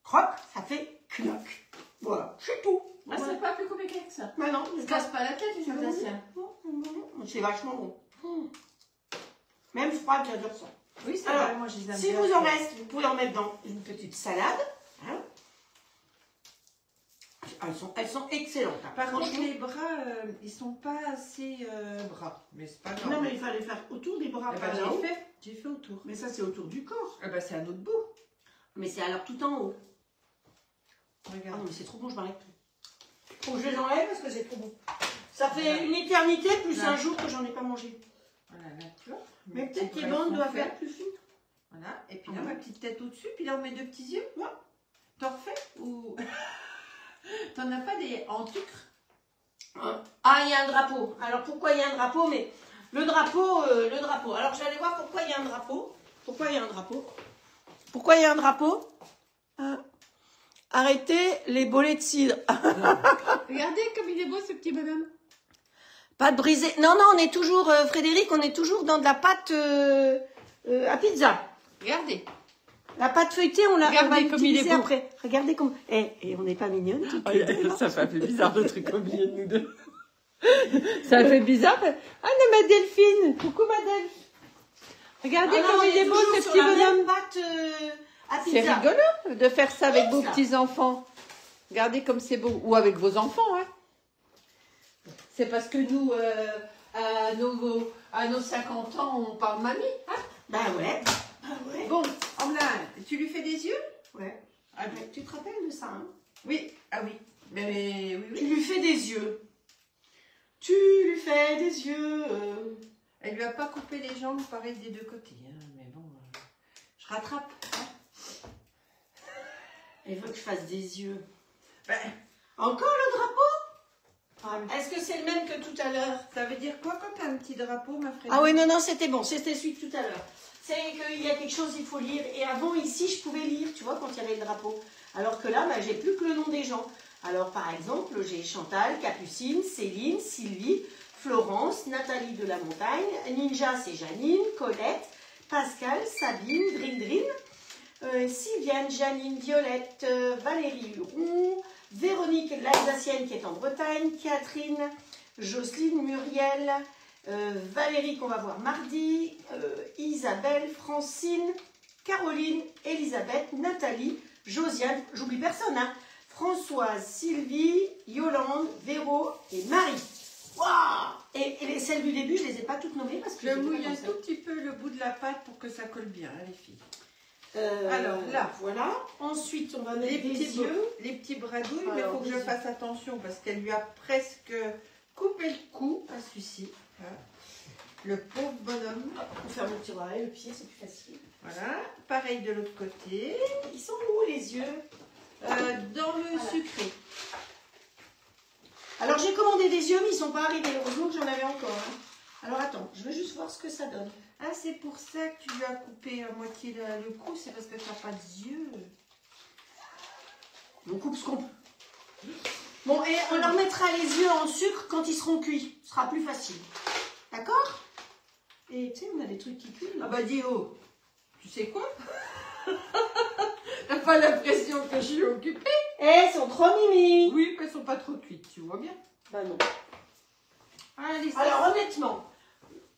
croque, ça fait knack. Voilà, c'est tout. Ah, Voilà. c'est pas plus compliqué que ça. Mais non, Je casse pas la tête, les Alsaciens. c'est vachement bon. Même froid, j'adore ça. Oui, c'est Alors, vrai, moi je les aime si bien. vous en reste, vous pouvez en mettre dans une petite salade. Hein. Elles sont excellentes. Hein. Par contre, les bras, ils sont pas assez bras. Mais c'est pas grave. Non, mais il fallait faire autour des bras. Eh ben, par là-haut. j'ai fait autour. Mais ça, c'est autour du corps. Eh ben, c'est un autre bout. Mais c'est alors tout en haut. Ah Regarde. non, mais c'est trop bon, je m'arrête plus. Faut que je les enlève parce que c'est trop bon. Ça fait une éternité plus un jour que j'en ai pas mangé. Voilà, là, tu vois. Mais peut-être que les bandes doivent faire plus fines. Voilà, et puis là, ma petite tête au-dessus, puis là, on met 2 petits yeux. Ouais. T'en refais ou... T'en as pas des en sucre? Ah, il y a un drapeau. Alors, pourquoi il y a un drapeau? Mais le drapeau. Alors, j'allais voir pourquoi il y a un drapeau. Pourquoi il y a un drapeau? Pourquoi il y a un drapeau? Arrêtez les bolets de cidre. Regardez comme il est beau, ce petit bonhomme. Pas de brisé. Non, non, on est toujours, Frédéric, on est toujours dans de la pâte à pizza. Regardez. La pâte feuilletée, on va Regardez comme il est l'utiliser beau. après. Regardez comme... Et on n'est pas mignonnes toutes les deux, là. Ça fait bizarre le truc au milieu de nous deux. Ça fait bizarre. Ah non, ma Delphine. Coucou ma Delphine. Regardez Ah non, comme on il est beau toujours ce sur petit la même bonhomme. pâte à C'est pizza. rigolo de faire ça avec Oui, vos ça. petits-enfants. Regardez comme c'est beau. Ou avec vos enfants. Hein. C'est parce que nous, à nos 50 ans, on parle mamie. Hein. Bah ouais. Bah ouais. Bon, Amblin, tu lui fais des yeux? Ouais. Ah, Ouais, tu te rappelles de ça, hein? oui, ah oui. Mais oui, Tu oui. lui fais des yeux. Tu lui fais des yeux. Elle lui a pas coupé les jambes pareil des deux côtés. Hein. Mais bon, je rattrape. Hein. Elle veut que je fasse des yeux. Ben, Encore le drapeau? Est-ce que c'est le même que tout à l'heure? ça veut dire quoi quand t'as un petit drapeau, ma frère? Ah oui, non, non, c'était bon. C'était celui de tout à l'heure. C'est qu'il y a quelque chose, il faut lire. Et avant, ici, je pouvais lire, tu vois, quand il y avait le drapeau. Alors que là, bah, j'ai plus que le nom des gens. Alors, par exemple, j'ai Chantal, Capucine, Céline, Sylvie, Florence, Nathalie de la Montagne, Ninja, c'est Janine, Colette, Pascal, Sabine, Drin, Sylviane, Janine, Violette, Valérie Huron, Véronique l'Alsacienne qui est en Bretagne, Catherine, Jocelyne, Muriel, Valérie qu'on va voir mardi, Isabelle, Francine, Caroline, Elisabeth, Nathalie, Josiane, j'oublie personne, hein, Françoise, Sylvie, Yolande, Véro et Marie. Waouh! Et celles du début, je ne les ai pas toutes nommées parce que Je j'étais mouille pas un comme tout petit peu le bout de la pâte pour que ça colle bien, hein, les filles. ça. Alors, là. Voilà. Ensuite, on va mettre Les des petits, yeux. les petits bradouilles, mais il Alors, faut que je des yeux. fasse attention parce qu'elle lui a presque coupé le cou à celui-ci. Hein. Le pauvre bonhomme. Pour faire mon petit oreille, le pied, c'est plus facile. Voilà. Pareil de l'autre côté. Ils sont où les yeux? Dans le Voilà. sucré. Alors j'ai commandé des yeux, mais ils ne sont pas arrivés. Heureusement que j'en avais encore. Hein. Alors attends, je veux juste voir ce que ça donne. Ah, c'est pour ça que tu lui as coupé à moitié le cou, c'est parce que tu n'as pas d'yeux. On coupe ce qu'on peut. Bon, et on leur mettra les yeux en sucre quand ils seront cuits. Ce sera plus facile. D'accord? Et tu sais, on a des trucs qui cuisent. Ah bah dis oh, tu sais quoi? T'as pas l'impression que je suis occupée? Eh, elles sont trop mimi. Oui, mais elles sont pas trop cuites, tu vois bien. Bah non. Allez, ça. Alors honnêtement,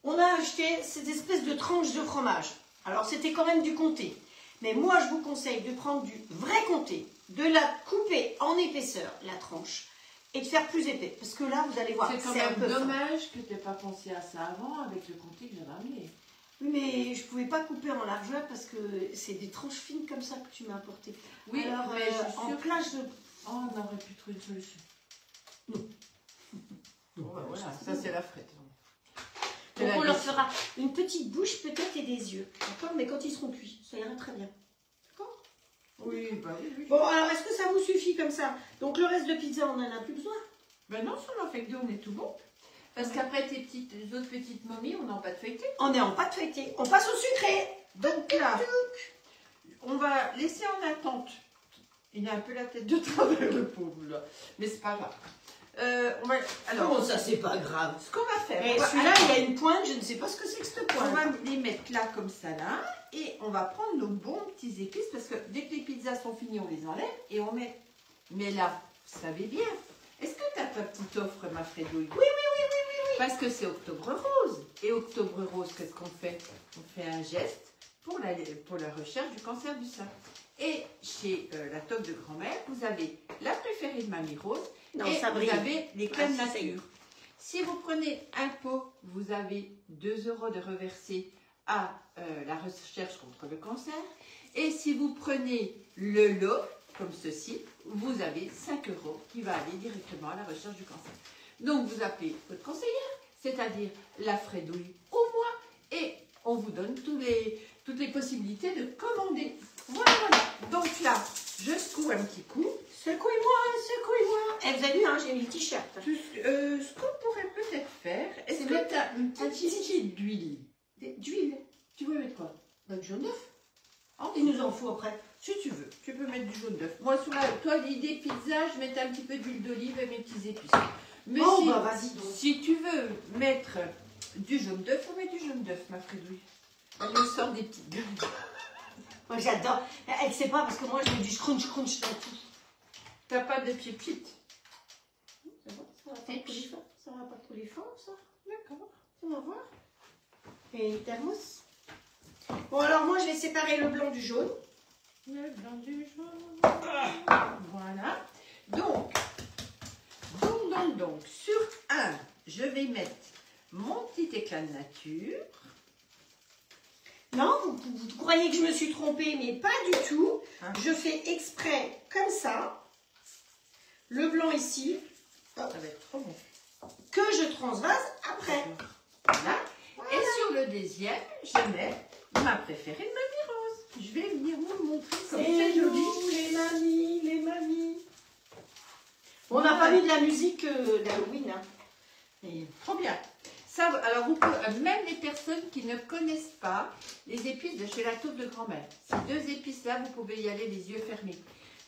on a acheté cette espèce de tranche de fromage. Alors c'était quand même du comté. Mais moi je vous conseille de prendre du vrai comté, de la couper en épaisseur, la tranche, et de faire plus épais. Parce que là, vous allez voir, C'est quand c'est un même peu fin. dommage que tu n'aies pas pensé à ça avant avec le comté que j'ai ramené. Oui, mais je ne pouvais pas couper en largeur parce que c'est des tranches fines comme ça que tu m'as apporté. Oui, alors mais je suis en sûre. plage de... Oh, on aurait pu trouver une solution. Non. Bon, bah, voilà, ça c'est la frette. Donc on leur fera une petite bouche peut-être et des yeux. D'accord? Mais quand ils seront cuits, ça ira très bien. D'accord? Oui, bah oui, oui. Bon, alors est-ce que ça vous suffit comme ça? Donc le reste de pizza, on n'en a plus besoin. Ben non, si on en fait que deux, on est tout bon. Parce qu'après les autres petites momies, on n'a pas de feuilleté. On est en pâte feuilletée. On passe au sucré. Donc là, on va laisser en attente. Il a un peu la tête de travers, le pauvre, là. Mais c'est pas grave. Alors, Comment ça, c'est pas grave? ce qu'on va faire, Et on va- celui-là, il a une pointe, je ne sais pas ce que c'est que cette on va pointe. les mettre là, comme ça, là. Et on va prendre nos bons petits épices. Parce que dès que les pizzas sont finies, on les enlève. Et on met... Mais là, vous savez bien. Est-ce que tu as ta petite offre, ma Frédouille? Oui. Parce que c'est Octobre Rose. Et Octobre Rose, qu'est-ce qu'on fait? On fait un geste pour la recherche du cancer du sein. Et chez la toque de grand-mère, vous avez la préférée de Mamie Rose. Non, et ça vous brille. avez les crèmes Ah, si, ça y est. nature. Si vous prenez un pot, vous avez 2 € de reversé à la recherche contre le cancer. Et si vous prenez le lot, comme ceci, vous avez 5 € qui va aller directement à la recherche du cancer. Donc, vous appelez votre conseillère, c'est-à-dire la Fredouille ou moi, et on vous donne toutes les possibilités de commander. Voilà, voilà. Donc là, je secoue un petit coup. Secouez-moi, secouez-moi. Eh, vous avez vu, hein, j'ai mis le t-shirt. Ce qu'on pourrait peut-être faire, est-ce que tu as une petite d'huile? D'huile? Tu veux mettre quoi? Du jaune d'œuf. Oh, Il nous en faut après. si tu veux, tu peux mettre du jaune d'œuf. Moi, sur toi, l'idée pizza, je mettais un petit peu d'huile d'olive et mes petits épices. Mais Oh, bah vas-y donc. si tu veux mettre du jaune d'œuf, on met du jaune d'œuf, ma Fredouille. Elle nous sort des petites gueules. Moi, j'adore. Elle sait pas parce que moi, je mets du crunch dans tout. T'as pas de pipit? Ça va, ça va pas trop les fins. Ça va pas trop les fins, ça. D'accord. On va voir. Et une thermos. Bon, alors moi, je vais séparer le blanc du jaune. Le blanc du jaune. Voilà. Donc, sur un, je vais mettre mon petit éclat de nature. Non, vous croyez que je me suis trompée, mais pas du tout. Hein? Je fais exprès comme ça. Le blanc ici. Ça va être trop bon. Que je transvase après. Voilà. Et sur le deuxième, je mets ma préférée de Mamie Rose. Je vais venir vous le montrer comme c'est joli. Les mamies, les mamies. On n'a pas mis de la musique d'Halloween. Hein. Et trop bien. Ça, alors, vous pouvez, même les personnes qui ne connaissent pas les épices de chez la Taupe de Grand-Mère, ces 2 épices-là, vous pouvez y aller les yeux fermés.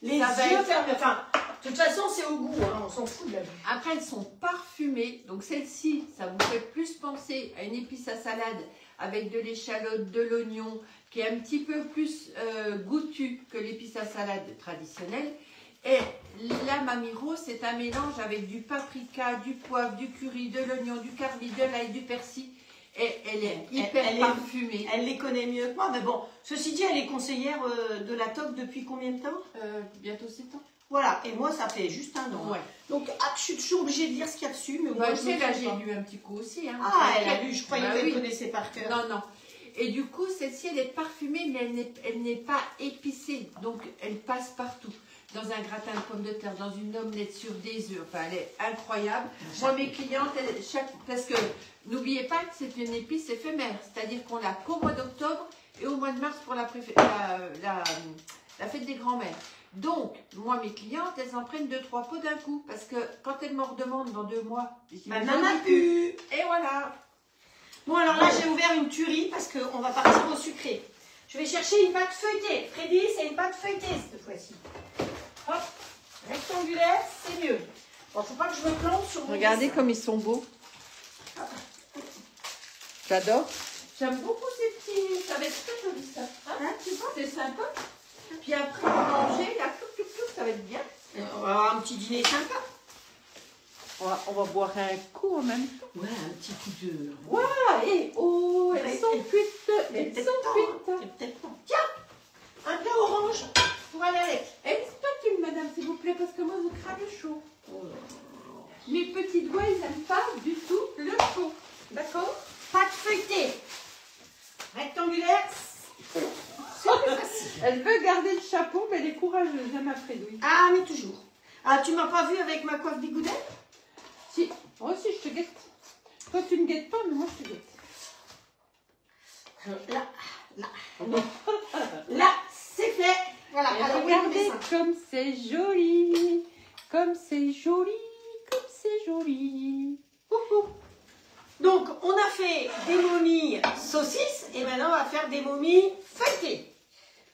Les yeux fermés. Enfin, de toute façon, c'est au goût. Hein, on s'en fout de la vue. Après, elles sont parfumées. Donc, celle-ci, ça vous fait plus penser à une épice à salade avec de l'échalote, de l'oignon, qui est un petit peu plus goûtu que l'épice à salade traditionnelle. Et la Mamie Rose, c'est un mélange avec du paprika, du poivre, du curry, de l'oignon, du carbi, de l'ail, du persil. Et elle est hyper parfumée. Elle les connaît mieux que moi. Mais bon, ceci dit, elle est conseillère de la TOC depuis combien de temps? Bientôt 7 ans. Voilà, et moi, ça fait juste 1 an. Ouais. Donc, je suis toujours obligée de lire ce qu'il y a dessus. Mais Bah, j'ai lu un petit coup aussi. Hein. Ah, elle a lu, je croyais qu'elle oui. connaissait par cœur. Non, non. Et du coup, celle-ci, elle est parfumée, mais elle n'est pas épicée. Donc, elle passe partout. Dans un gratin de pommes de terre, dans une omelette sur des œufs. Enfin, elle est incroyable. Moi, mes clientes, parce que n'oubliez pas que c'est une épice éphémère. C'est-à-dire qu'on l'a qu'au mois d'octobre et au mois de mars pour la fête des grands-mères. Donc, moi, mes clientes, elles en prennent 2-3 pots d'un coup. Parce que quand elles m'en redemandent dans 2 mois, je dis, n'en a plus. Et voilà. Bon, alors là, j'ai ouvert une tuerie parce qu'on va partir au sucré. Je vais chercher une pâte feuilletée. Freddy, c'est une pâte feuilletée cette fois-ci. Hop, rectangulaire, c'est mieux. Bon, faut pas que je me plante sur mon Regardez dessin. comme ils sont beaux. J'adore. J'aime beaucoup ces petits. Ça va être très joli ça. Hein, tu vois, c'est sympa. Puis après, manger, là, ça va être bien. On va avoir un petit dîner sympa. On va boire un coup en même temps. Ouais, un petit coup de... Waouh, et oh, elles sont cuites. Elles sont cuites. Tiens, un plat orange pour aller avec. Est-ce madame, s'il vous plaît, parce que moi, je crains le chaud. Mes petits doigts, ils n'aiment pas du tout le chaud. D'accord? Pâte feuilletée. Rectangulaire. C'est plus facile. Elle veut garder le chapeau, mais elle est courageuse, hein, ma Fredouille. Ah, mais toujours. Ah, tu m'as pas vu avec ma coiffe bigoudette? Si, moi aussi, je te guette. Toi, tu ne guettes pas, mais moi, je te guette. Là, c'est fait. Voilà, Et alors regardez comme c'est joli. Comme c'est joli. Comme c'est joli. Donc, on a fait des momies saucisses et maintenant, on va faire des momies feuilletées.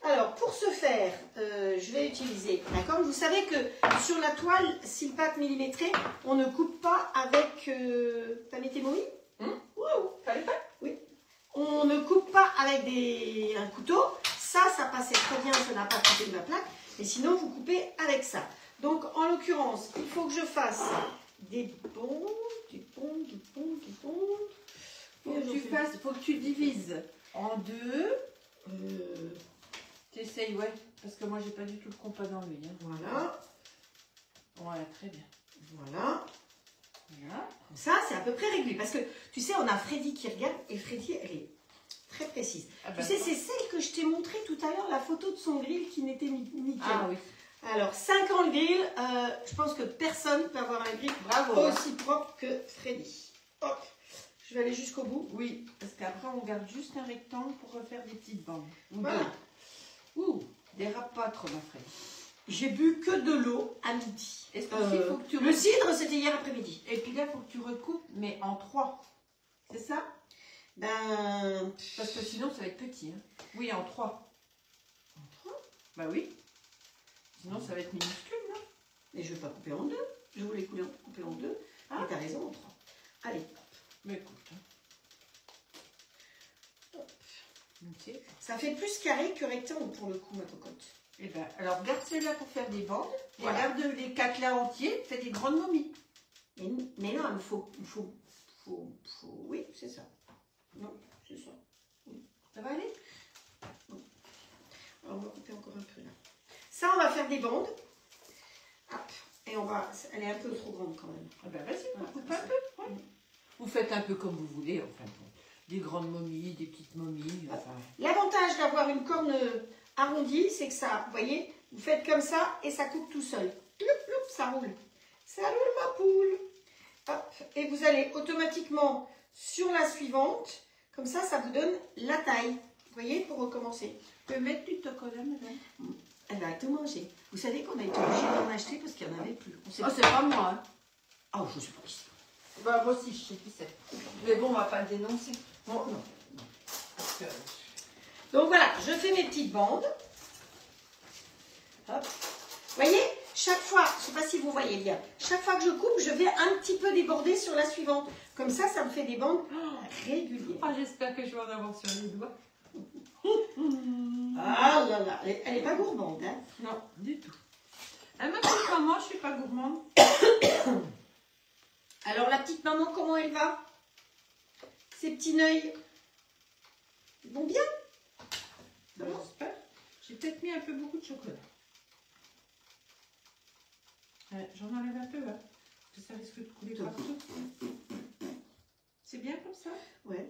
Alors, pour ce faire, je vais utiliser, d'accord? Vous savez que sur la toile, si le pâte millimétré, on ne coupe pas avec... T'as mis tes momies? Wow. Oui. On ne coupe pas avec un couteau. Ça passait très bien, ça n'a pas coupé de ma plaque. Mais sinon, vous coupez avec ça. Donc, en l'occurrence, il faut que je fasse des bons, Faut que tu divises en 2. T'essayes, ouais. Parce que moi, j'ai pas du tout le compas dans lui. Hein. Voilà. Voilà, très bien. Voilà. Voilà. Ça, c'est à peu près réglé. Parce que, tu sais, on a Freddy qui regarde. Et Freddy, elle est très précise. Ah Tu bah, sais, c'est celle que je t'ai montré tout à l'heure, la photo de son grill qui n'était nickel. Ah oui. Alors, 5 ans le grill, je pense que personne ne peut avoir un grill Bravo. aussi propre que Freddy. Hop, je vais aller jusqu'au bout. Oui, parce qu'après on garde juste un rectangle pour refaire des petites bandes. Ou Voilà. deux. Ouh, dérape pas trop ma Freddy. J'ai bu que de l'eau à midi. Est-ce qu'il faut que tu Le cidre, c'était hier après-midi. Et puis là, il faut que tu recoupes, mais en 3. C'est ça? Ben, Parce que sinon, ça va être petit. Hein. Oui, en 3. En 3? Bah oui. Sinon, ça va être minuscule, non? mais je ne vais pas couper en 2. Je voulais couper en 2. Ah. Et tu as raison, en 3. Allez. Mais écoute. Hein. Hop. Ok. Ça fait plus carré que rectangle pour le coup, ma cocotte. Et ben, alors garde celle-là pour faire des bandes. Voilà. Et garde les 4 là entiers, fais des grandes momies. Mais non, il faut oui, c'est ça. Non, c'est ça. Ça va aller? Alors, on va couper encore un peu là. Ça, on va faire des bandes. Hop. Et on va... Elle est un peu trop grande quand même. Ah ben vas-y, Voilà, coupe comme un ça. peu. Ouais. Vous faites un peu comme vous voulez, enfin bon. Des grandes momies, des petites momies, enfin... L'avantage d'avoir une corne arrondie, c'est que ça, vous voyez, vous faites comme ça et ça coupe tout seul. Ploup, ploup, ça roule. Ça roule ma poule. Hop. Et vous allez automatiquement sur la suivante. Comme ça, ça vous donne la taille. Vous voyez, pour recommencer. Tu peux mettre du chocolat, madame? Elle va tout manger. Vous savez qu'on a été obligé d'en acheter parce qu'il n'y en avait plus. On sait Oh, c'est pas moi, hein. Oh, je suis pas ici. Bah, moi aussi, je sais qui c'est. Mais bon, on va pas le dénoncer. Bon, non. Parce que... Donc voilà, je fais mes petites bandes. Hop. Vous voyez, chaque fois, je ne sais pas si vous voyez bien, chaque fois que je coupe, je vais un petit peu déborder sur la suivante. Comme ça, ça me fait des bandes régulières. Ah, j'espère que je vais en avoir sur les doigts. Ah là là, elle n'est pas gourmande. Hein. Non, du tout. Ah, ma petite maman, je suis pas gourmande. Alors, la petite maman, comment elle va? Ses petits œils, ils vont bien? Bah, j'espère. J'ai peut-être mis un peu beaucoup de chocolat. J'en enlève un peu, hein, parce que ça risque de couler partout. C'est bien comme ça? Ouais.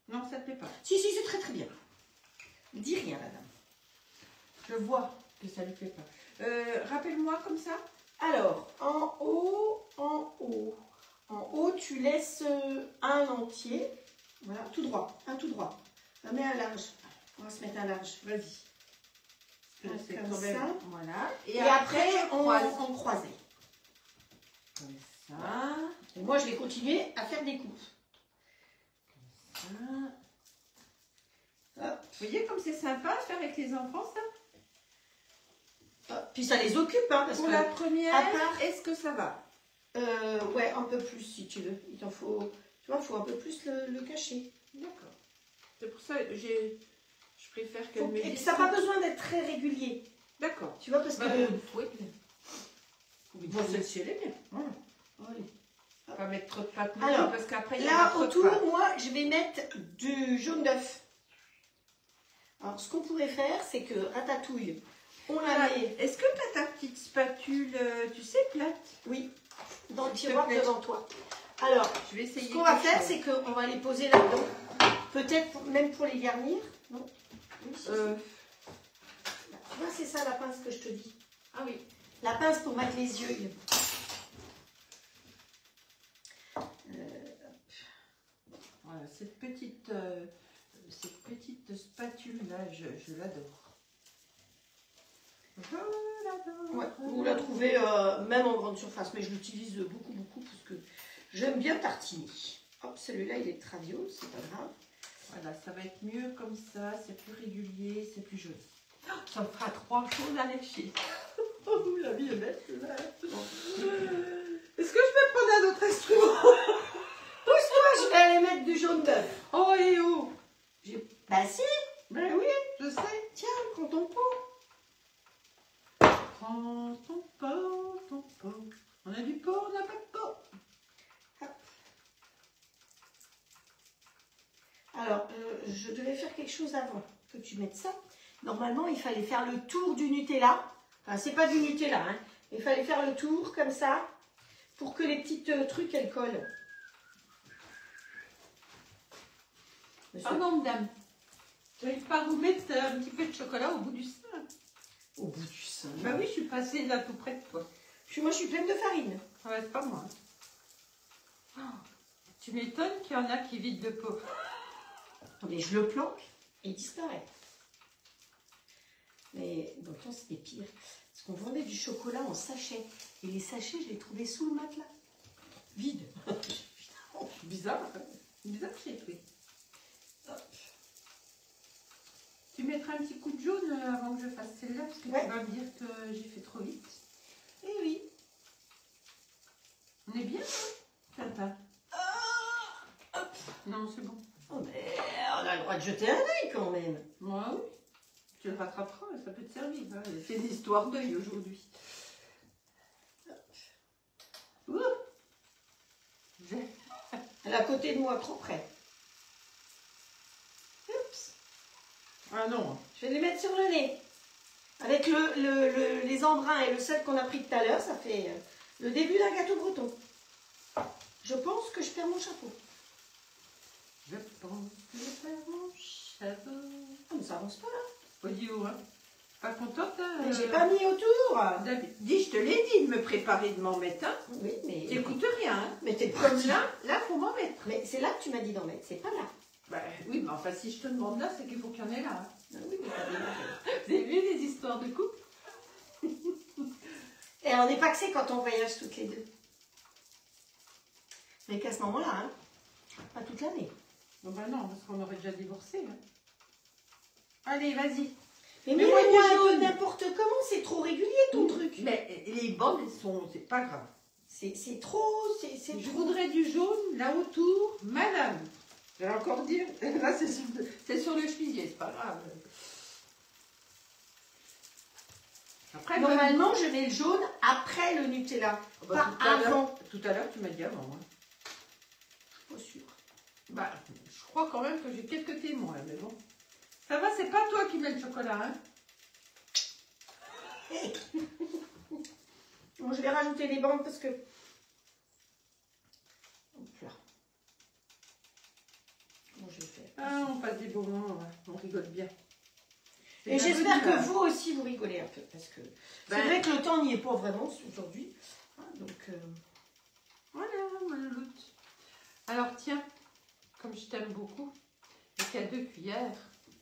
Non, ça te plaît pas? Si, si, c'est très très bien. Dis rien, madame. Je vois que ça lui plaît pas. Rappelle-moi comme ça. Alors, en haut, tu laisses un entier. Voilà, tout droit, un tout droit. On met un large. On va se mettre un large. Vas-y. C'est Comme quand même- ça. Voilà. Et après, on croise. croisait. Comme ça. Et moi, je vais continuer à faire des coupes. Ça. Hop, Vous voyez comme c'est sympa à faire avec les enfants, ça? hop. Puis ça les occupe, hein, parce Pour que... la première, à part- est-ce que ça va? Ouais, un peu plus si tu veux. Il t'en faut... Tu vois, il faut un peu plus le cacher. D'accord. C'est pour ça que je préfère qu'elle me Et puis dise ça n'a pas besoin d'être très régulier. D'accord. Tu vois, parce que... Oui. Bon, celle-ci, elle est bien. Voilà. Allez. Pas mettre trop de pâte Alors, parce qu'après, il y là, aura trop de autour, pâte. moi, je vais mettre du jaune d'œuf. Alors, ce qu'on pourrait faire, c'est que ratatouille, on la met, Est-ce que tu as ta petite spatule, tu sais, plate? oui, dans le S'il te tiroir plaît. devant toi. Alors, Je vais essayer. ce qu'on va quelque faire, chose. c'est qu'on va les poser là-dedans. Peut-être même pour les garnir. Non? Oui, si, si. Tu vois, c'est ça la pince que je te dis. Ah oui. La pince pour mettre les yeux. Voilà, cette petite spatule-là, je l'adore. Je l'adore. Ouais, vous la trouvez même en grande surface, mais je l'utilise beaucoup, beaucoup, parce que j'aime bien tartiner. Hop, celui-là, il est traviole, c'est pas grave. Voilà, ça va être mieux comme ça, c'est plus régulier, c'est plus joli. Oh, ça me fera 3 choses à lécher. Oh, la vie est belle, là. Est-ce que je peux prendre un autre instrument? Pousse-toi, je vais aller mettre du jaune d'œuf. Oh, et oh! Bah si, Ben oui, je sais. tiens, prends ton pot. Prends ton pot, ton pot. On a du pot, on n'a pas de pot. Alors, je devais faire quelque chose avant que tu mettes ça. Normalement, il fallait faire le tour du Nutella. Enfin, c'est pas du Nutella, hein. Il fallait faire le tour comme ça pour que les petites trucs, elles collent. Pardon, madame. J'arrive pas à vous mettre un petit peu de chocolat au bout du sein. Au bout du sein. Bah oui, je suis passée là tout près de toi. Moi, je suis pleine de farine. Ouais, c'est pas moi. Oh, tu m'étonnes qu'il y en a qui vident de pot. Mais je le planque et il disparaît. Mais bon, c'était pire. Parce qu'on vendait du chocolat en sachet. Et les sachets, je les trouvais sous le matelas. Vide. Bizarre. Bizarre chez toi. Tu mettras un petit coup de jaune avant que je fasse celle-là, parce que ouais. Tu vas me dire que j'ai fait trop vite. Eh oui. On est bien, hein, Tintin? Non, c'est bon. Oh, mais on a le droit de jeter un œil quand même. Moi, oui. Tu le rattraperas, ça peut te servir. Hein. C'est une histoire d'œil aujourd'hui. Elle est à côté de moi, trop près. Oups. Ah non. Je vais les mettre sur le nez. Avec les embruns et le sel qu'on a pris tout à l'heure, ça fait le début d'un gâteau breton. Je pense que je perds mon chapeau. Je pense que je perds mon chapeau. Ah, mais ça avance pas là. Pas dit où, hein. Pas contente, hein. Mais j'ai pas mis autour. Dis, je te l'ai dit de me préparer de m'en mettre, hein. Oui, mais. T'écoutes rien, hein. Mais t'es Comme là, faut m'en mettre. Mais c'est là que tu m'as dit d'en mettre, c'est pas là. Bah, oui, mais enfin, si je te demande là, c'est qu'il faut qu'il y en ait là. Hein. Ah oui, mais t'as démarré. Vous avez vu les histoires de couple? Et on n'est pas que c'est quand on voyage toutes les deux. Mais qu'à ce moment-là, hein. Pas toute l'année. Bon, bah non, parce qu'on aurait déjà divorcé. Hein. Allez, vas-y. Mais moi mets-moi du un peu jaune. n'importe comment, c'est trop régulier ton truc. Mais les bonnes, elles sont. C'est pas grave. C'est trop, c'est Je trop. voudrais du jaune là autour, madame. Je vais encore dire. Là, c'est sur le chevilier, c'est pas grave. Après, Normalement, je mets le jaune après le Nutella, pas avant. Tout à l'heure, tu m'as dit avant. Hein. Pas sûr. Bah, je crois quand même que j'ai quelques témoins, mais bon. Ça va, c'est pas toi qui mets le chocolat, hein? Bon, je vais rajouter les bandes parce que. Hop là. Comment je vais faire? Ah, on passe des bons moments, hein. On rigole bien. Et j'espère que vous aussi vous rigolez un peu parce que Ben, c'est vrai que le temps n'y est pas vraiment aujourd'hui. Hein, donc. Voilà, mon loot. Alors, tiens, comme je t'aime beaucoup, et qu'il y a 2 cuillères.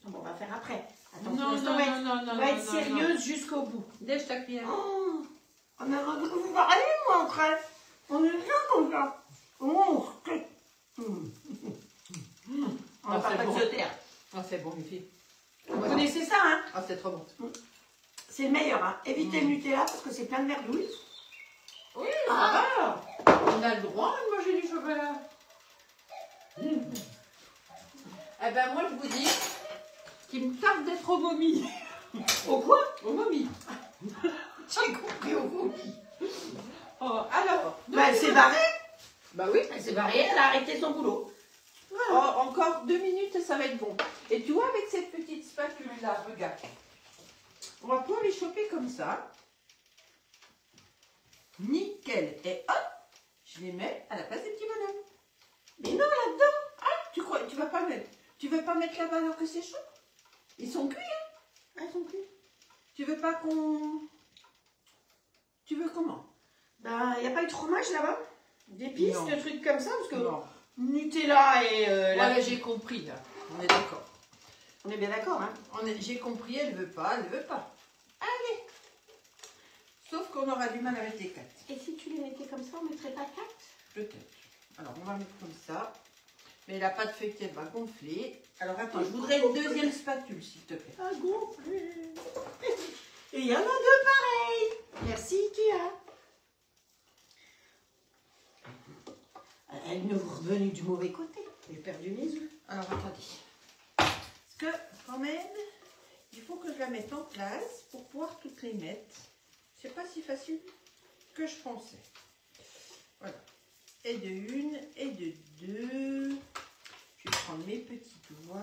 Bon, on va faire après. Attends, Non, on non, va non, non, non. on va être non, sérieuse jusqu'au bout. non. Lèche ta cuillère. Oh, on a envie de vous parler, moi, après. On est bien comme ça. Oh, on va Ah, c'est pas bon. se taire. Ah, c'est bon, les filles. Vous connaissez ça, hein? Ah, c'est trop bon. C'est le meilleur, hein. Évitez le Nutella parce que c'est plein de verdouilles. Oui, ça va. On a le droit de manger du chocolat. Eh ben, moi, je vous dis qu'il me tarde d'être au vomi. Au quoi? Au vomi. J'ai compris, au vomi. Oh, alors. Bah, elle s'est barrée. Bah oui. Elle s'est barrée, elle a arrêté son boulot. Oh, encore 2 minutes et ça va être bon. Et tu vois, avec cette petite spatule-là, regarde. On va pouvoir les choper comme ça. Nickel. Et hop, je les mets à la place des petits bonhommes. Mais non, là-dedans. Ah, tu crois, tu vas pas mettre. Tu veux pas mettre là-bas alors que c'est chaud? Ils sont cuits, hein? Ah, ils sont cuits. Tu veux pas qu'on... Tu veux comment? Bah, il n'y a pas eu de fromage là-bas? D'épices, Non. de trucs comme ça? Parce que Non. Nutella et Là, j'ai compris, là. On est d'accord. On est bien d'accord, hein? J'ai compris, elle veut pas, elle veut pas. Allez. Sauf qu'on aura du mal avec les 4. Et si tu les mettais comme ça, on mettrait pas 4? Peut-être. Alors, on va mettre comme ça. Mais la pâte feuilletée, elle va gonfler. Alors, attends, je voudrais une deuxième spatule, s'il te plaît. Ah, gonflé. Et il y en a 2 pareils. Merci, Kia. Elle nous est revenue du mauvais côté. J'ai perdu mes œufs. Alors, attendez. Parce que, quand même, il faut que je la mette en place pour pouvoir toutes les mettre. C'est pas si facile que je pensais. Voilà. Et de 1 et de 2. Je vais prendre mes petits doigts.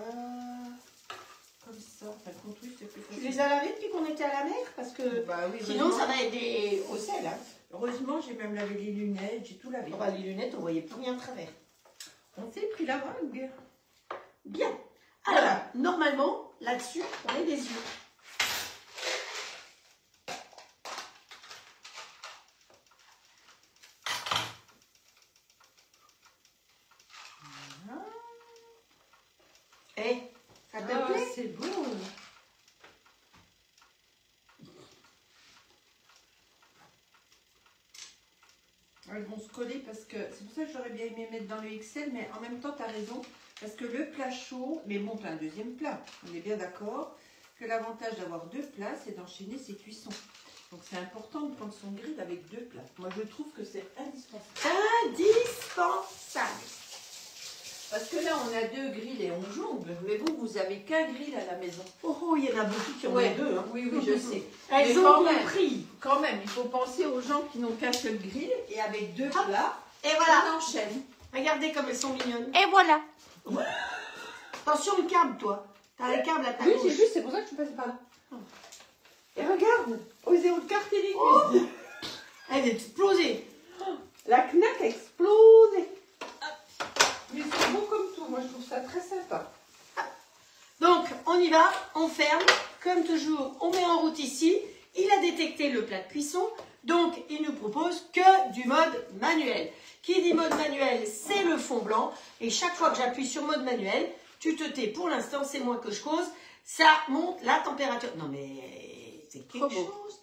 Comme ça. Enfin, contre oui, c'est plus Tu facile. les as lavés depuis qu'on était à la mer? Parce que Bah oui, sinon, heureusement. ça va aider au sel. Hein. Heureusement, j'ai même lavé les lunettes, j'ai tout lavé. Bah, les lunettes, on voyait plus rien à travers. On s'est pris la vague. Bien. Alors, normalement, là-dessus, on met des yeux. Voilà. Eh, ça te plaît? C'est beau. Elles vont se coller parce que c'est pour ça que j'aurais bien aimé mettre dans le XL, mais en même temps tu as raison, parce que le plat chaud, mais bon, tu as un deuxième plat, on est bien d'accord que l'avantage d'avoir deux plats, c'est d'enchaîner ses cuissons. Donc c'est important de prendre son grill avec deux plats. Moi je trouve que c'est indispensable. Indispensable. Parce que là on a deux grilles et on jongle, mais vous avez qu'un grill à la maison. Oh, il y en a beaucoup qui en ont deux. Hein. Oui, je sais. Elles Mais ont compris. Quand même, il faut penser aux gens qui n'ont qu'un seul grill et avec deux plats, Et voilà. on enchaîne. Regardez comme elles sont mignonnes. Et voilà. Attention le câble, toi. T'as le câble à ta Oui, gauche. j'ai vu, c'est pour ça que je suis passée par là. Et regarde, osez écarter les cuisses. Elle est explosée. La knack a explosé. Mais c'est beau comme tout, moi je trouve ça très sympa. Donc, on y va, on ferme. Comme toujours, on met en route ici. Il a détecté le plat de cuisson. Donc, il ne propose que du mode manuel. Qui dit mode manuel, c'est le fond blanc. Et chaque fois que j'appuie sur mode manuel, tu te tais. Pour l'instant, c'est moi que je cause. Ça monte la température. Non, mais c'est quelque chose.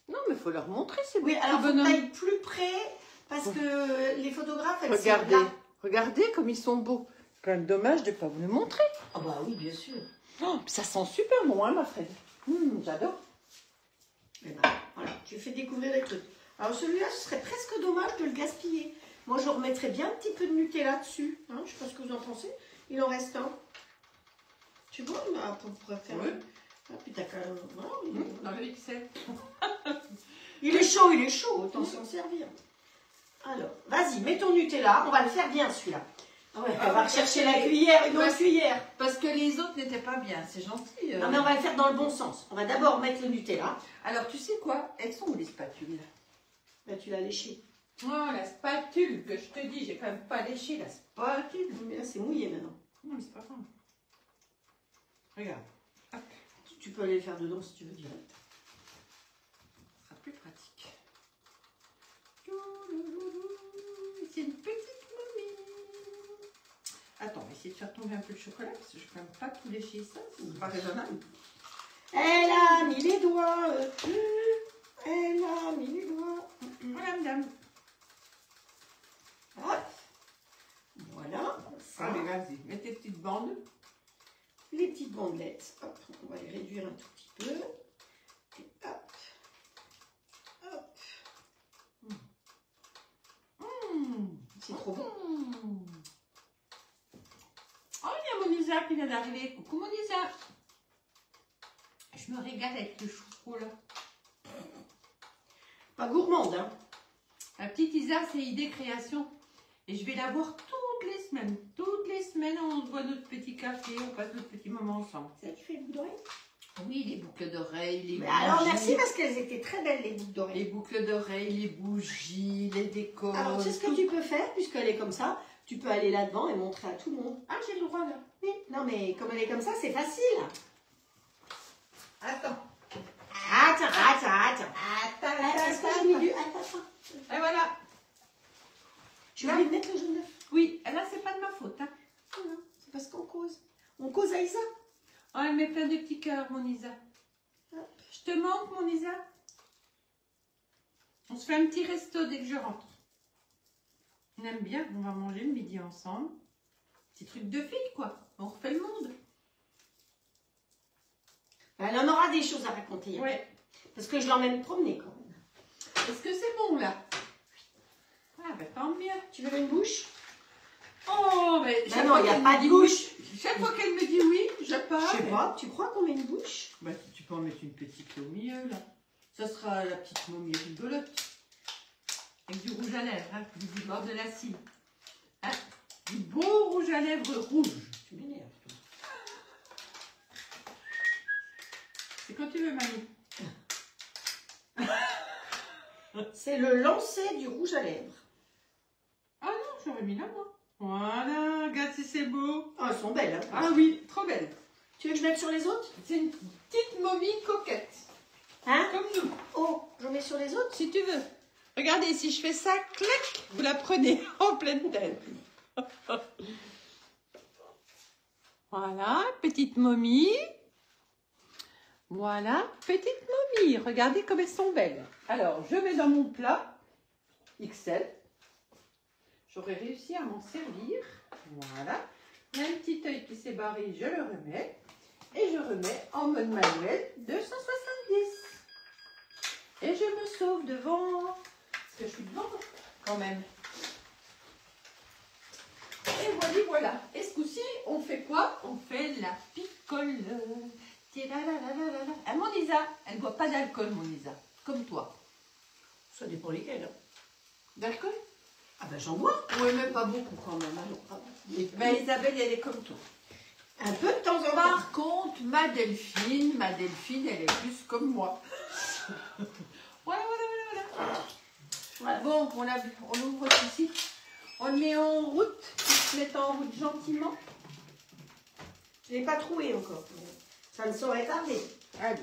Non, mais il faut leur montrer, c'est Oui, alors faut tailler plus près. Parce que les photographes, elles sont là. Regardez comme ils sont beaux. C'est quand même dommage de ne pas vous le montrer. Ah bah oui, bien sûr. Oh, ça sent super bon, hein, ma Fred. J'adore. Eh ben, voilà, tu fais découvrir les trucs. Alors celui-là, ce serait presque dommage de le gaspiller. Moi, je remettrais bien un petit peu de Nutella dessus. Hein, je ne sais pas ce que vous en pensez. Il en reste un. Tu vois, on pourrait faire... Oui. Ah, puis t'as quand même... Voilà, Dans le XL. il est chaud, autant s'en servir. Alors, vas-y, mets ton Nutella. On va le faire bien, celui-là. Ah ouais, on va rechercher la cuillère, une autre cuillère. Parce que les autres n'étaient pas bien, c'est gentil. Non, mais on va le faire dans le bon sens. On va d'abord mettre le Nutella. Alors, tu sais quoi? Elles sont où les spatules? Là, tu l'as léché. Oh, la spatule que je te dis, j'ai quand même pas léché la spatule. Mais là, c'est mouillé maintenant. Non, mais c'est pas grave. Regarde. Hop. Tu peux aller le faire dedans si tu veux direct. Ce sera plus pratique. C'est une petite momie. Attends, on va essayer de faire tomber un peu de chocolat parce que je ne peux quand même pas tout lécher ça. C'est pas raisonnable. Elle a mis les doigts. Elle a mis les doigts. Voilà, madame. Hop. Voilà. Ça. Allez, vas-y, mets tes petites bandes. Les petites bandelettes. Hop, on va les réduire un tout petit peu. Et hop. Hop. C'est trop bon. Oh, il y a Monisa qui vient d'arriver. Coucou Monisa. Je me régale avec le chocolat. Pas gourmande, hein. La petite Isa, c'est idée création. Et je vais la voir toutes les semaines. Toutes les semaines, on boit notre petit café, on passe notre petit moment ensemble. C'est ça qui fait les boucles d'oreilles? Oui, les boucles d'oreilles, les bougies. Alors merci parce qu'elles étaient très belles les boucles d'oreilles. Les boucles d'oreilles, les bougies, les décors. Alors tu sais ce que tu peux faire, puisqu'elle est comme ça, tu peux aller là-devant et montrer à tout le monde. Ah, j'ai le droit là. Oui, non mais comme elle est comme ça, c'est facile. Attends. Attends. Attends. Est-ce que j'ai mis du... Attends. Et voilà. Tu vas lui mettre le jaune d'œuf? Oui, là, c'est pas de ma faute. Hein. Non, c'est parce qu'on cause. On cause à Isa. Oh, elle met plein de petits cœurs, mon Isa. Hop. Je te manque, mon Isa. On se fait un petit resto dès que je rentre. On aime bien, on va manger le midi ensemble. Petit truc de fille, quoi. On refait le monde. Elle en aura des choses à raconter. Ouais. Parce que je l'emmène promener quand même. Est-ce que c'est bon, là? Ah, ben tant mieux. Tu veux une bouche? Oh, mais Ben non, il n'y a pas de bouche. Chaque fois qu'elle me dit oui, je pars. Je sais pas, tu crois qu'on met une bouche? Bah, tu peux en mettre une petite au milieu, là. Ça sera la petite momie rigolote. Avec du rouge à lèvres, hein, du bord de la cime. Hein, du beau rouge à lèvres rouge. Tu m'énerves, toi. C'est quand tu veux, mamie. C'est le lancer du rouge à lèvres. Ah non, j'aurais mis là, moi. Voilà, regarde si c'est beau. Ah, elles sont belles. Hein. Ah oui, trop belle. Tu veux que je mette sur les autres? C'est une petite momie coquette. Hein? Comme nous. Oh, je mets sur les autres? Si tu veux. Regardez, si je fais ça, clac, vous la prenez en pleine tête. Voilà, petite momie. Voilà, petite momie. Regardez comme elles sont belles. Alors, je mets dans mon plat XL. J'aurais réussi à m'en servir. Voilà. Il y a un petit œil qui s'est barré, je le remets. Et je remets en mode manuel 270. Et je me sauve devant. Parce que je suis devant quand même. Et voilà. Et ce coup-ci, on fait quoi? On fait la picole. Ah, mon Lisa, elle ne boit pas d'alcool, mon Lisa. Comme toi. Ça dépend lesquels. D'alcool? Ah ben j'en bois. Oui, mais pas beaucoup quand même. Hein. Ben, Isabelle, elle est comme toi. Un peu de temps en temps. Par contre, ma Delphine, elle est plus comme moi. Voilà. Bon, on ouvre ceci. On le met en route. Il se met en route gentiment. Je ne l'ai pas troué encore. Ça ne saurait tarder. Allez.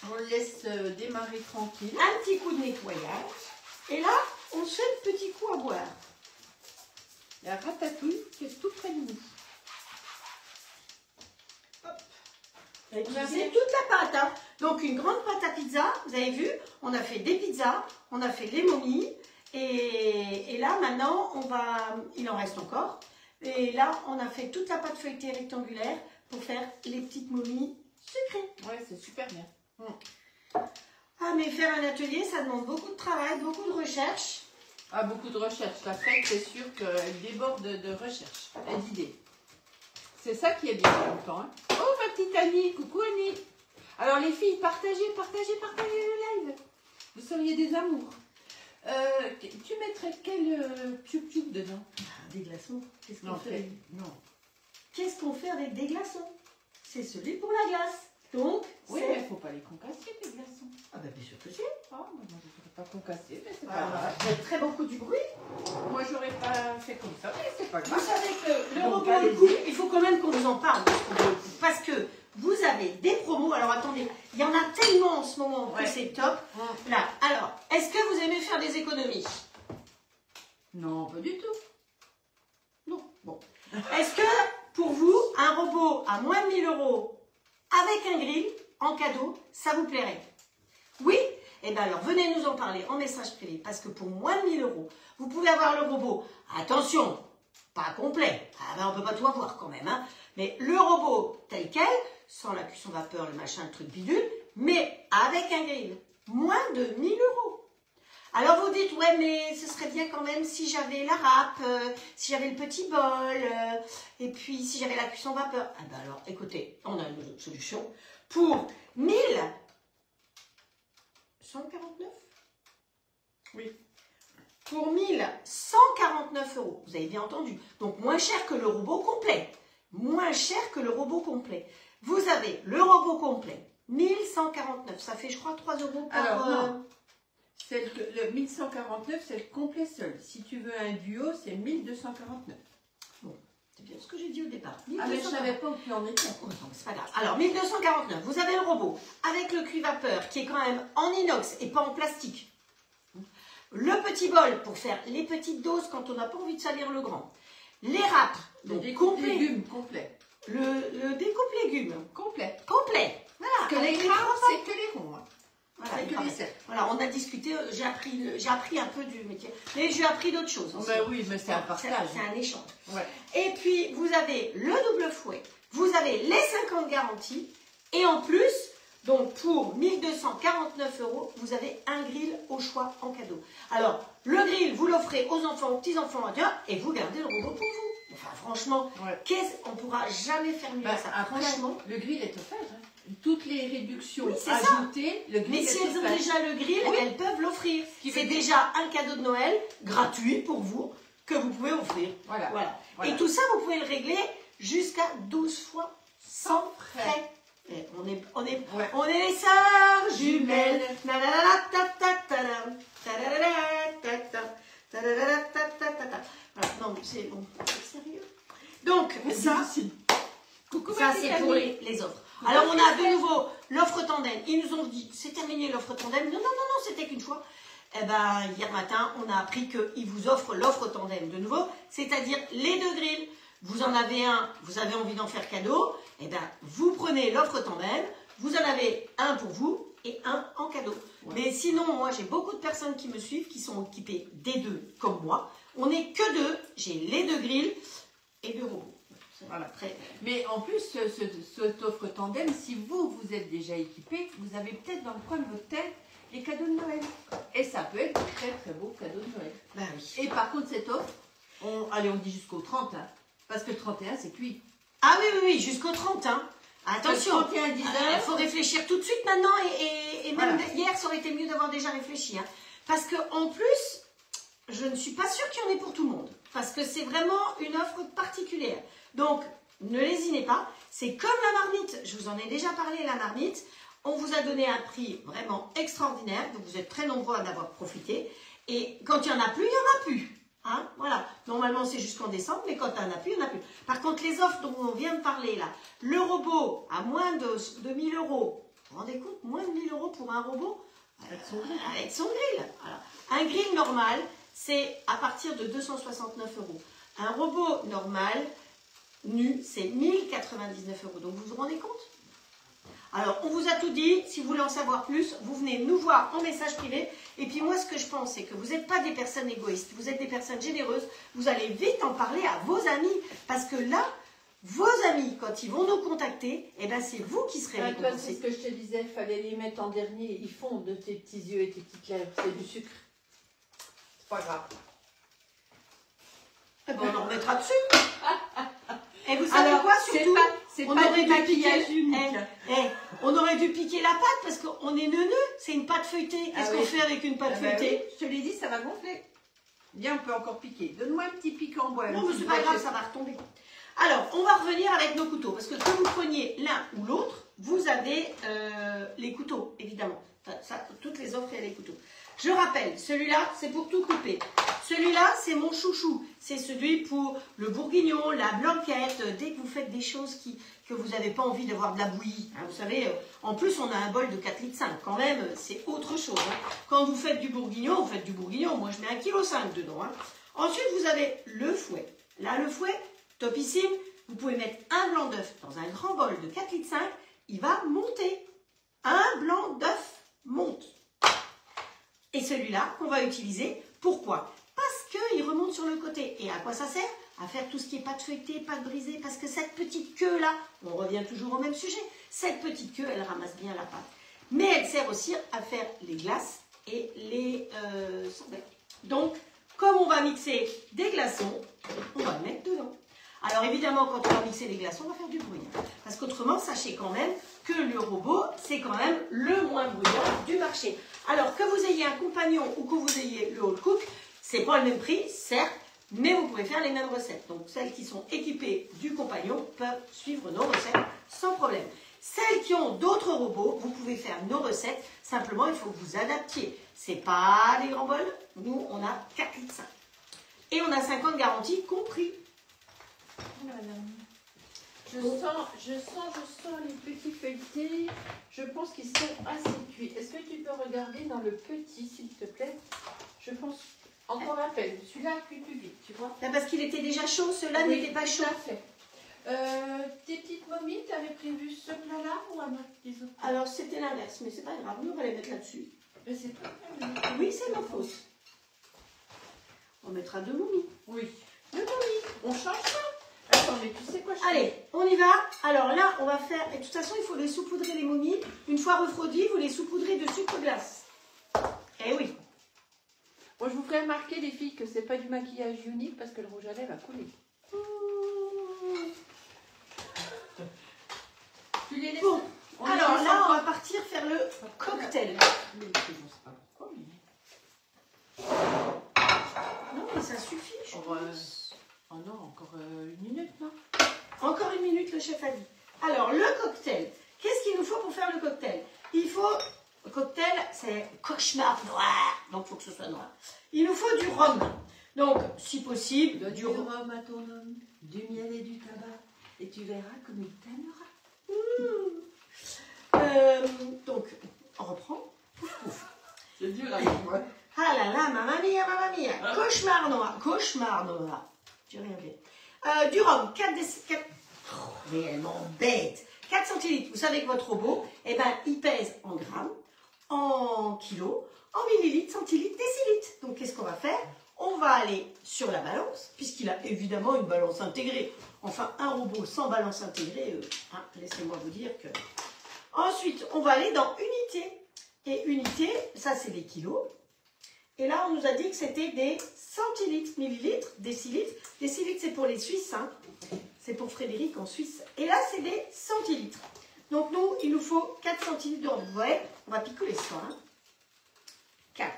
On le laisse démarrer tranquille. Un petit coup de nettoyage. Et là, on se fait le petit coup à boire. La ratatouille qui est tout près de nous. C'est toute la pâte. Hein. Donc une grande pâte à pizza, vous avez vu, on a fait des pizzas, on a fait les momies. Et là, maintenant, il en reste encore. Et là, on a fait toute la pâte feuilletée rectangulaire pour faire les petites momies sucrées. Ouais, c'est super bien. Ah, mais faire un atelier, ça demande beaucoup de travail, beaucoup de recherche. Ah, beaucoup de recherche. La fête, c'est sûr qu'elle déborde de recherche et d'idées. C'est ça qui est bien en même temps. Hein. Oh, ma petite Annie. Coucou Annie. Alors, les filles, partagez le live. Vous seriez des amours. Tu mettrais quel tube dedans? Des glaçons. Qu'est-ce qu'on Non, fait? non. Qu'est-ce qu'on fait avec des glaçons? C'est celui pour la glace. Donc, oui, mais il ne faut pas les concasser, les glaçons. Ah ben bien sûr que si. Ah, moi, je ne voudrais pas concasser, mais c'est pas Ah, grave. ça fait très beaucoup du bruit. Moi, j'aurais pas fait comme ça, mais c'est pas Vous grave. savez que le Donc, robot allez-y. le coup, il faut quand même qu'on vous en parle de ce robot le coup, parce que vous avez des promos. Alors attendez, il y en a tellement en ce moment que Ouais. c'est top. Là, alors, est-ce que vous aimez faire des économies? Non, pas du tout. Non. Bon. Est-ce que pour vous, un robot à moins de 1000 € avec un grill en cadeau, ça vous plairait? Oui? Eh bien alors, venez nous en parler en message privé, parce que pour moins de 1000 €, vous pouvez avoir le robot. Attention, pas complet. Ah ben, on peut pas tout avoir quand même. Hein. Mais le robot tel quel, sans la cuisson vapeur, le machin, le truc bidule, mais avec un grill. Moins de 1000 €. Alors vous dites, ouais, mais ce serait bien quand même si j'avais la râpe, si j'avais le petit bol, et puis si j'avais la cuisson vapeur. Ah ben alors, écoutez, on a une solution. Pour 1149? Oui. Pour 1149 €, vous avez bien entendu. Donc moins cher que le robot complet. Moins cher que le robot complet. Vous avez le robot complet, 1149. Ça fait, je crois, 3 € par... Alors, non. Le 1149, c'est le complet seul. Si tu veux un duo, c'est 1249. Bon, c'est bien ce que j'ai dit au départ. Ah, mais je ne savais pas où tu en étais. Oh, non, c'est pas grave. Alors, 1249, vous avez le robot avec le cuit vapeur qui est quand même en inox et pas en plastique. Le petit bol pour faire les petites doses quand on n'a pas envie de salir le grand. Les râpes, donc complet. Légumes complet. Le découpe légumes. Complet. Complet. Voilà. Parce que avec les les râpes, grands c'est que les ronds. Hein. Voilà, C'est que les cercles. voilà, on a discuté, j'ai appris un peu du métier, mais j'ai appris d'autres choses aussi. Ben oui, mais c'est un partage. C'est un échange. Ouais. Et puis, vous avez le double fouet, vous avez les 50 garanties, et en plus, donc pour 1249 €, vous avez un grill au choix en cadeau. Alors, le grill, vous l'offrez aux enfants, aux petits-enfants, et vous gardez le robot pour vous. Enfin, franchement, Ouais. on ne pourra jamais faire mieux Ben, que ça. après, Franchement. le grill est offert. Hein. Toutes les réductions Oui, c'est ça. ajoutées, le grill Mais est si elles ont offert. déjà le grill, Oui. elles peuvent l'offrir. qui C'est veut dire- déjà un cadeau de Noël gratuit pour vous que vous pouvez offrir. Voilà. Voilà. Voilà. Et tout ça, vous pouvez le régler jusqu'à 12 fois sans frais. Et on est Ouais. les sœurs jumelles. Nananatatatam, tadadadatatam, tadadadatatam. Voilà. Non, mais c'est bon. C'est sérieux. Donc, ça, Coucou Ça, c'est pour les offres. Alors, on a de nouveau l'offre tandem. Ils nous ont dit, c'est terminé l'offre tandem. Non, non, non, non, c'était qu'une fois. Eh ben, hier matin, on a appris qu'ils vous offrent l'offre tandem de nouveau, c'est-à-dire les 2 grilles. Vous en avez un, vous avez envie d'en faire cadeau, eh ben, vous prenez l'offre tandem, vous en avez un pour vous et un en cadeau. Ouais. Mais sinon, moi, j'ai beaucoup de personnes qui me suivent, qui sont équipées des 2 comme moi. On n'est que 2, j'ai les 2 grilles et 2 robots. Voilà. Très... Mais en plus, cette offre tandem, si vous êtes déjà équipé, vous avez peut-être dans le coin de votre tête les cadeaux de Noël. Et ça peut être très très beau cadeau de Noël. Ben oui. Et par contre, cette offre, allez, on dit jusqu'au 30, hein, parce que le 31, c'est cuit. Ah oui, oui, oui, jusqu'au 30. Hein. Attention, 31, 10 heures. Il faut réfléchir tout de suite maintenant. Et même voilà. Hier, ça aurait été mieux d'avoir déjà réfléchi. Hein. Parce qu'en plus, je ne suis pas sûre qu'il y en ait pour tout le monde. Parce que c'est vraiment une offre particulière. Donc, ne lésinez pas. C'est comme la marmite. Je vous en ai déjà parlé, la marmite. On vous a donné un prix vraiment extraordinaire, donc vous êtes très nombreux à en avoir profité. Et quand il n'y en a plus, il n'y en a plus. Hein, voilà. Normalement, c'est jusqu'en décembre, mais quand il n'y en a plus, il n'y en a plus. Par contre, les offres dont on vient de parler là, le robot à moins de 1000 €, vous vous rendez compte, moins de 1000 € pour un robot avec son grill. Voilà. Un grill normal, c'est à partir de 269 €. Un robot normal, nu, c'est 1099 €. Donc, vous vous rendez compte ? Alors, on vous a tout dit. Si vous voulez en savoir plus, vous venez nous voir en message privé. Et puis moi, ce que je pense, c'est que vous n'êtes pas des personnes égoïstes. Vous êtes des personnes généreuses. Vous allez vite en parler à vos amis. Parce que là, vos amis, quand ils vont nous contacter, eh ben, c'est vous qui serez récompensés. C'est ce que je te disais. Il fallait les mettre en dernier. Ils font de tes petits yeux et tes petites lèvres. C'est du sucre. C'est pas grave. Eh ben, on en remettra dessus. Et vous savez quoi, surtout, on aurait dû piquer, on aurait dû piquer la pâte parce qu'on est neuneux, c'est une pâte feuilletée. Qu'est-ce qu'on fait avec une pâte feuilletée? Oui. Je te l'ai dit, ça va gonfler. Bien, on peut encore piquer. Donne-moi un petit pic en bois. Non, mais c'est pas grave, ça va retomber. Alors, on va revenir avec nos couteaux parce que que vous preniez l'un ou l'autre, vous avez les couteaux, évidemment. Ça, toutes les offres, il y a les couteaux. Je rappelle, celui-là, c'est pour tout couper. Celui-là, c'est mon chouchou. C'est celui pour le bourguignon, la blanquette. Dès que vous faites des choses que vous n'avez pas envie d'avoir de la bouillie. Hein, vous savez, en plus, on a un bol de 4,5 litres. Quand même, c'est autre chose. Hein. Quand vous faites du bourguignon, vous faites du bourguignon. Moi, je mets 1,5 kg dedans. Hein. Ensuite, vous avez le fouet. Là, le fouet, topissime. Vous pouvez mettre un blanc d'œuf dans un grand bol de 4,5 litres. Il va monter. Un blanc d'œuf monte. Et celui-là qu'on va utiliser, pourquoi? Parce qu'il remonte sur le côté. Et à quoi ça sert? À faire tout ce qui est pâte feuilletée, pâte brisée. Parce que cette petite queue-là, on revient toujours au même sujet, cette petite queue, elle ramasse bien la pâte. Mais elle sert aussi à faire les glaces et les sorbets. Donc, comme on va mixer des glaçons, on va le mettre dedans. Alors évidemment, quand on va mixer les glaçons, on va faire du bruit. Hein. Parce qu'autrement, sachez quand même que le robot, c'est quand même le moins bruyant du marché. Alors que vous ayez un compagnon ou que vous ayez le Hall Cook, c'est pas le même prix, certes, mais vous pouvez faire les mêmes recettes. Donc celles qui sont équipées du compagnon peuvent suivre nos recettes sans problème. Celles qui ont d'autres robots, vous pouvez faire nos recettes, simplement il faut que vous adaptiez. C'est pas des grands bols, nous on a 4,5 litres. Et on a 5 ans de garantie compris. Je sens les petits feuilletés. Je pense qu'ils sont assez cuits. Est-ce que tu peux regarder dans le petit, s'il te plaît? Je pense encore à peine. Celui-là a cuit plus vite, tu vois. Là, parce qu'il était déjà chaud, ceux-là n'étaient pas chauds. Fait. Tes petites momies, tu avais prévu ce plat-là ou un autre des autres? Alors, c'était l'inverse, mais c'est pas grave. Nous, on va les mettre là-dessus. Mais c'est pas grave. Oui, c'est ma faute. On mettra 2 momies. Oui. 2 momies. On change ça. Attends, mais tu sais quoi? Allez, on y va. Alors là, on va faire... Et de toute façon, il faut les saupoudrer, les momies. Une fois refroidies, vous les saupoudrez de sucre glace. Eh oui. Moi, je vous ferai remarquer, les filles, que c'est pas du maquillage unique parce que le rouge à lèvres a coulé. Tu les laisses. Bon, alors là, on va partir faire le cocktail. Je ne sais pas pourquoi, mais... Non, mais ça suffit, je pense. Oh non, encore une minute, non? Encore une minute, le chef a dit. Alors, le cocktail. Qu'est-ce qu'il nous faut pour faire le cocktail? Il faut... Le cocktail, c'est cauchemar noir. Donc, il faut que ce soit noir. Il nous faut du rhum. Donc, si possible, du rhum à ton homme, du miel et du tabac. Et tu verras comme il t'aimera. Donc, on reprend. C'est dur avec moi. Ah là là, mamma mia, mamma mia. Cauchemar noir, cauchemar noir. J'ai rien fait. Du rhum, 4 réellement bête. 4 centilitres. Vous savez que votre robot, eh ben, il pèse en grammes, en kilos, en millilitres, centilitres, décilitres. Donc, qu'est-ce qu'on va faire? On va aller sur la balance, puisqu'il a évidemment une balance intégrée. Enfin, un robot sans balance intégrée, laissez-moi vous dire que... Ensuite, on va aller dans unité. Et unité, ça c'est des kilos. Et là, on nous a dit que c'était des centilitres, millilitres, décilitres. Décilitres, c'est pour les Suisses. Hein. C'est pour Frédéric en Suisse. Et là, c'est des centilitres. Donc, nous, il nous faut 4 centilitres de rhum. Vous voyez, on va picoler ça. Hein. 4.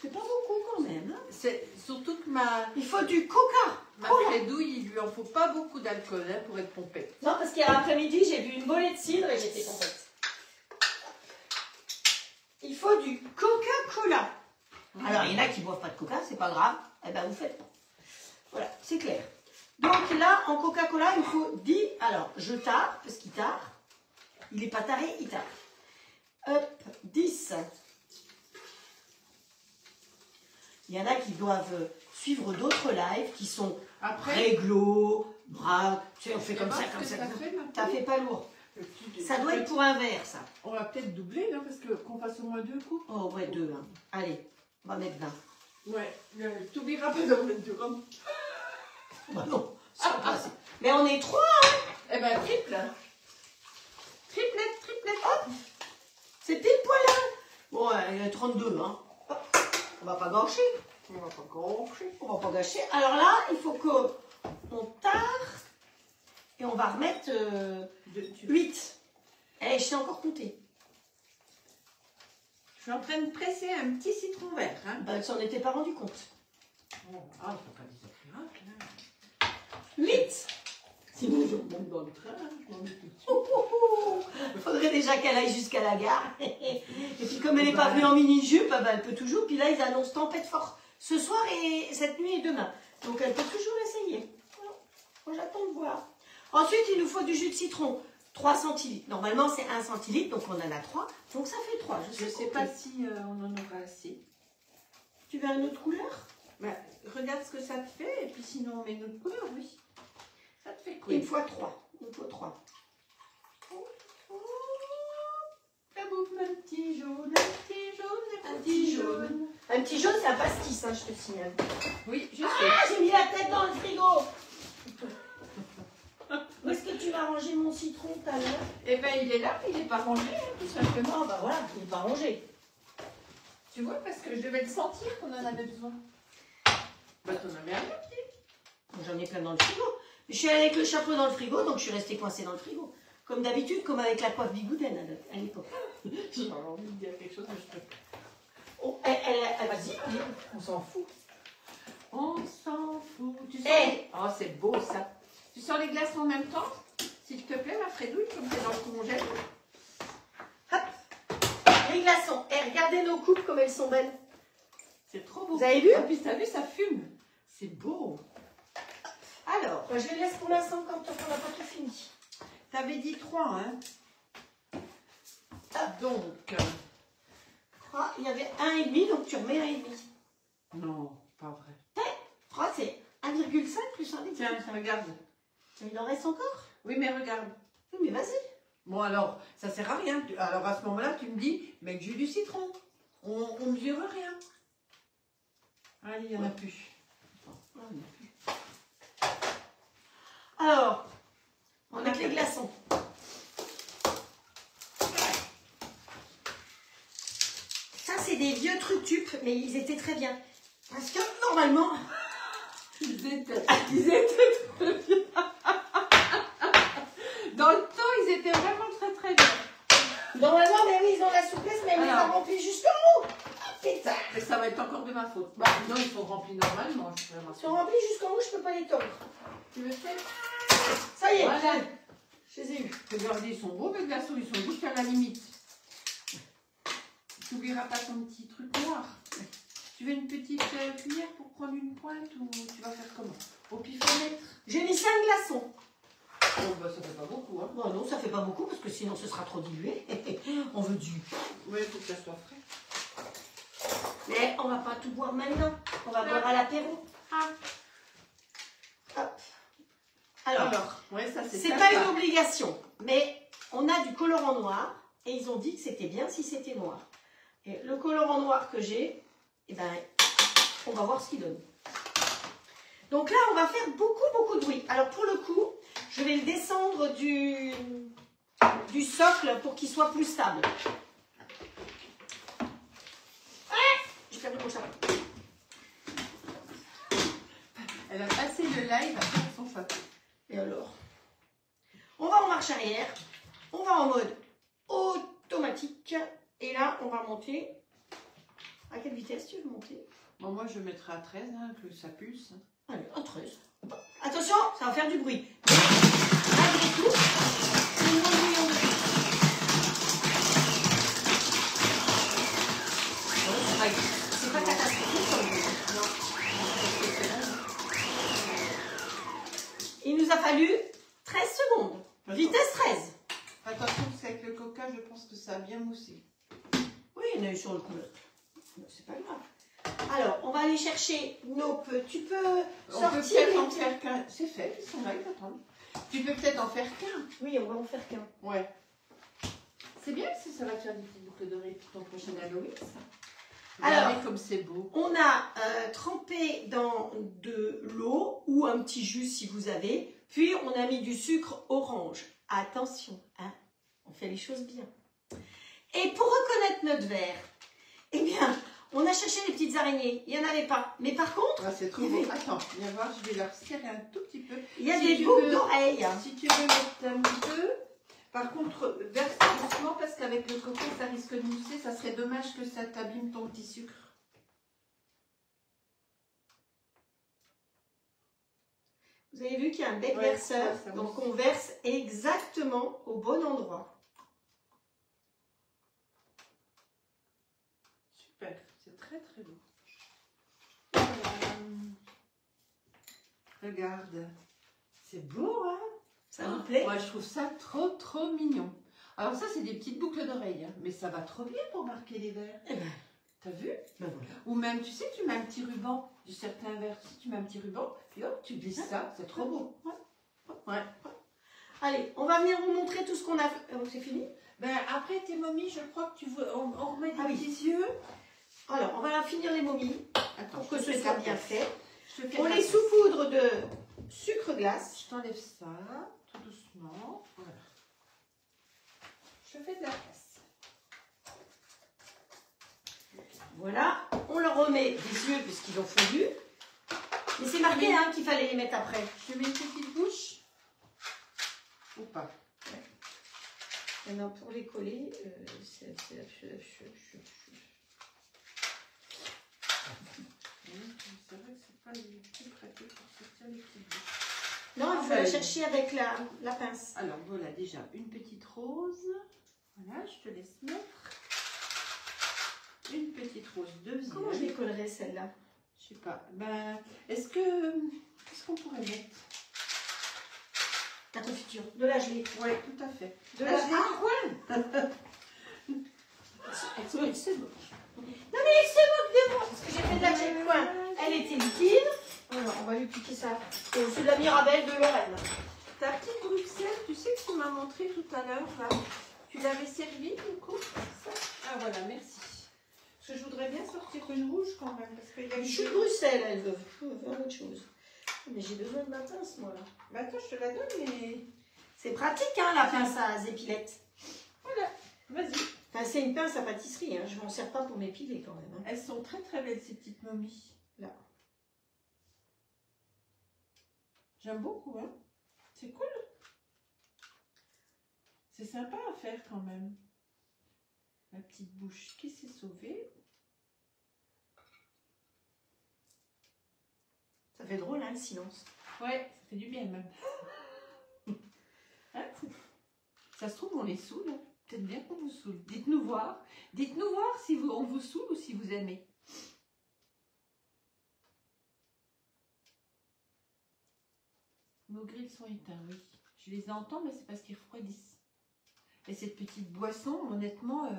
C'est pas beaucoup quand même. Hein. C'est surtout que il faut du coca. Ma Frédouille, il lui en faut pas beaucoup d'alcool hein, pour être pompée. Non, parce qu'hier après-midi, j'ai bu une bolée de cidre et j'étais pompette. Il faut du Coca-Cola. Alors, il y en a qui ne boivent pas de coca, c'est pas grave. Eh bien, vous faites pas. Voilà, c'est clair. Donc là, en Coca-Cola, il faut 10. Alors, je tare, parce qu'il tare. Il n'est pas taré, il tare. Hop, 10. Il y en a qui doivent suivre d'autres lives qui sont réglo, braves. Tu sais, on fait comme ça, comme ça. Ça fait pas lourd. Ça doit être pour un verre, ça. On va peut-être doubler, là, parce qu'on passe au moins 2 coups. Oh, ouais, 2. Hein. Allez, on va mettre 20. Ouais, t'oublieras pas de mettre du rhum. Bah non, c'est pas possible. Mais on est 3, hein. Eh ben, triple. Triplette. Hop. C'est pile poil, hein. Bon, il y a 32, hein. Hop. On va pas gâcher. On va pas gâcher. Alors là, il faut qu'on tare et on va remettre 8. Eh, je sais encore compter. Je suis en train de presser un petit citron vert. Hein. Bah, elle s'en était pas rendu compte. Oh, ah, faut pas des miracles. 8. Sinon, je monte dans le train. Je m'en mets tout de suite. Il faudrait déjà qu'elle aille jusqu'à la gare. Et puis, comme elle n'est pas venue en mini-jupe, bah, elle peut toujours. Puis là, ils annoncent tempête forte ce soir et cette nuit et demain. Donc, elle peut toujours essayer. Moi, j'attends de voir. Ensuite, il nous faut du jus de citron. 3 centilitres. Normalement, c'est 1 centilitre, donc on en a 3. Donc, ça fait 3. Je ne sais pas si on en aura assez. Tu veux une autre couleur? Bah, regarde ce que ça te fait, et puis sinon, on met une autre couleur, oui. Ça te fait quoi? Une fois 3. Il faut 3. La bouffe, un petit jaune, un petit jaune, un petit jaune. Un petit jaune, c'est un pastis, hein, je te signale. Oui, je sais. Ah, j'ai mis la tête dans le frigo. Où est-ce que tu m'as rangé mon citron tout à l'heure? Eh ben, il est là, il n'est pas rangé, hein, tout simplement. Oh, bah voilà, il n'est pas rangé. Tu vois, parce que je devais le sentir qu'on en avait besoin. Bah, t'en avais un petit. J'en ai plein dans le frigo. Je suis allée avec le chapeau dans le frigo, donc je suis restée coincée dans le frigo. Comme d'habitude, comme avec la coiffe Bigouden à l'époque. J'ai envie de dire quelque chose, mais je peux pas. Oh, vas-y, On s'en fout. On s'en fout. Tu sens Hey. Oh, c'est beau ça. Tu sors les glaçons en même temps? S'il te plaît, ma Frédouille, comme c'est dans le congèle. Hop. Les glaçons. Et regardez nos coupes comme elles sont belles. C'est trop beau. Vous avez vu? Ah, puis t'as vu, ça fume. C'est beau. Alors, je les laisse pour l'instant quand on n'a pas tout fini. T'avais dit 3, hein? Donc... 3, il y avait 1,5, donc tu remets 1,5. Non, pas vrai. 3, c'est 1,5 plus 1,5. Tiens, regarde. Il en reste encore? Oui, mais regarde. Oui, mais vas-y. Bon, alors, ça sert à rien. Alors, à ce moment-là, tu me dis, mec, j'ai du citron. On mesure rien. Allez, il n'y en a plus. Alors, on met les glaçons. Ça, c'est des vieux trucs tubes, mais ils étaient très bien. Parce que, normalement... Ils étaient très bien. Dans le temps, ils étaient vraiment très très bien. Normalement, mais oui, ils ont la souplesse, mais ils les ont remplis jusqu'en haut. Ah, putain. Mais ça va être encore de ma faute. Bah, non, ils sont remplis normalement. Ils sont remplis jusqu'en haut, je peux pas les tordre. Tu veux faire? Ça y est, voilà. Je les ai eus. Regardez, ils sont beaux, mes glaçons, ils sont jusqu'à la limite. Tu n'oublieras pas ton petit truc noir. Tu veux une petite cuillère pour prendre une pointe ou tu vas faire comment? Au pifomètre? J'ai mis 5 glaçons. Oh, bah, ça fait pas beaucoup, hein. Bon, non, ça fait pas beaucoup parce que sinon ce sera trop dilué. On veut du. Oui, il faut que ça soit frais. Mais on va pas tout boire maintenant. On va boire à l'apéro. Ah. Hop. Alors ouais, ça c'est pas une obligation, mais on a du colorant noir et ils ont dit que c'était bien si c'était noir. Et le colorant noir que j'ai, eh ben, on va voir ce qu'il donne. Donc là, on va faire beaucoup de bruit. Alors pour le coup, je vais le descendre du socle pour qu'il soit plus stable. J'ai perdu mon chapeau. Elle a passé le live à faire son chapeau. Et alors, on va en marche arrière, on va en mode automatique. Et là, on va monter. À quelle vitesse tu veux monter? Bon, moi, je mettrai à 13, hein, que ça pulse. Allez, à 13. Attention, ça va faire du bruit. Malgré tout, c'est moins bruyant de suite. C'est pas catastrophique comme bruit. Il nous a fallu 13 secondes. Vitesse 13. Attention, parce qu'avec le coca, je pense que ça a bien moussé. Oui, il y en a eu sur le couvercle. C'est pas grave. Alors, on va aller chercher nos peu. Tu peux On sortir. peut peut-être en faire qu'un. C'est fait, ils sont là, ils attendent. Tu peux peut-être en faire qu'un. Oui, on va en faire qu'un. Ouais. C'est bien parce que ça va te faire des petites boucles d'oreilles pour ton prochain Halloween, ça. Alors, regardez comme c'est beau. On a trempé dans de l'eau ou un petit jus si vous avez. Puis, on a mis du sucre orange. Attention, hein, on fait les choses bien. Et pour reconnaître notre verre, eh bien, on a cherché des petites araignées. Il n'y en avait pas. Mais par contre, Ah, c'est trop beau. Attends, viens voir, je vais leur serrer un tout petit peu. il y a Si des tu boucles veux- d'oreilles. Si tu veux mettre un peu, par contre, verse doucement parce qu'avec le coco, ça risque de mousser. Ça serait dommage que ça t'abîme ton petit sucre. Vous avez vu qu'il y a un bec Ouais, verseur. ça Donc, mousse. on verse exactement au bon endroit. Super, c'est très très beau. Regarde, c'est beau, hein? Ça vous plaît? Moi, je trouve ça trop mignon. Alors ça, c'est des petites boucles d'oreilles, hein, mais ça va trop bien pour marquer les verres. Eh ben, T'as vu? ben voilà. Ou même, tu sais, tu mets un petit ruban du certain verre. Si tu mets un petit ruban, puis hop, tu glisses ça, c'est trop beau. Ouais. Allez, on va venir vous montrer tout ce qu'on a fait. C'est fini? Ben, après tes momies, je crois que tu veux, on remet des Ah oui. petits yeux. Alors, on va finir les momies Attends, pour que je te ce fais soit la bien place. fait. Je te fais On la les place. saupoudre de sucre glace. Je t'enlève ça, tout doucement. Voilà. Je fais de la place. Voilà, on leur remet des yeux puisqu'ils ont fondu. Mais c'est marqué hein, qu'il fallait les mettre après. Je mets une petite bouche ou pas? Maintenant, pour les coller, C'est vrai que c'est pas les plus pratiques pour sortir les petites bouches. non, il faut la chercher avec la pince. Alors voilà, déjà une petite rose. Voilà, je te laisse mettre. Une petite rose deuxième. Comment je les collerai celle-là? Je sais pas. Ben, qu'est-ce qu'on pourrait mettre? La confiture, de la gelée. Oui, tout à fait. De La la gelée. ah, Ouais. c'est bon. Non mais il se moque de moi parce que j'ai fait de la gelée point. Elle était liquide. Alors, on va lui piquer ça. C'est de la Mirabelle de Lorraine. Ta petite Bruxelles, tu sais que tu m'as montré tout à l'heure, là. Tu l'avais servi, du coup ça. Ah voilà, merci. Parce que je voudrais bien sortir une rouge quand même. Parce qu'il y a Je suis de Bruxelles, elle veut faire autre chose. Mais j'ai besoin de ma pince, moi, là. Bah attends, je te la donne, mais... C'est pratique, hein, la pince à zépilette. Voilà, vas-y. Enfin, c'est une pince à pâtisserie, hein. Je m'en sers pas pour m'épiler, quand même. Hein. Elles sont très très belles, ces petites momies. Là. J'aime beaucoup, hein. C'est cool. C'est sympa à faire quand même. La petite bouche qui s'est sauvée. Ça fait drôle, hein, le silence. Ouais, ça fait du bien même. Hein, ça se trouve, on les saoule. Peut-être bien qu'on vous saoule. Dites-nous voir. Dites-nous voir si on vous saoule ou si vous aimez. Nos grilles sont éteints, oui. Je les entends, mais c'est parce qu'ils refroidissent. Et cette petite boisson, honnêtement,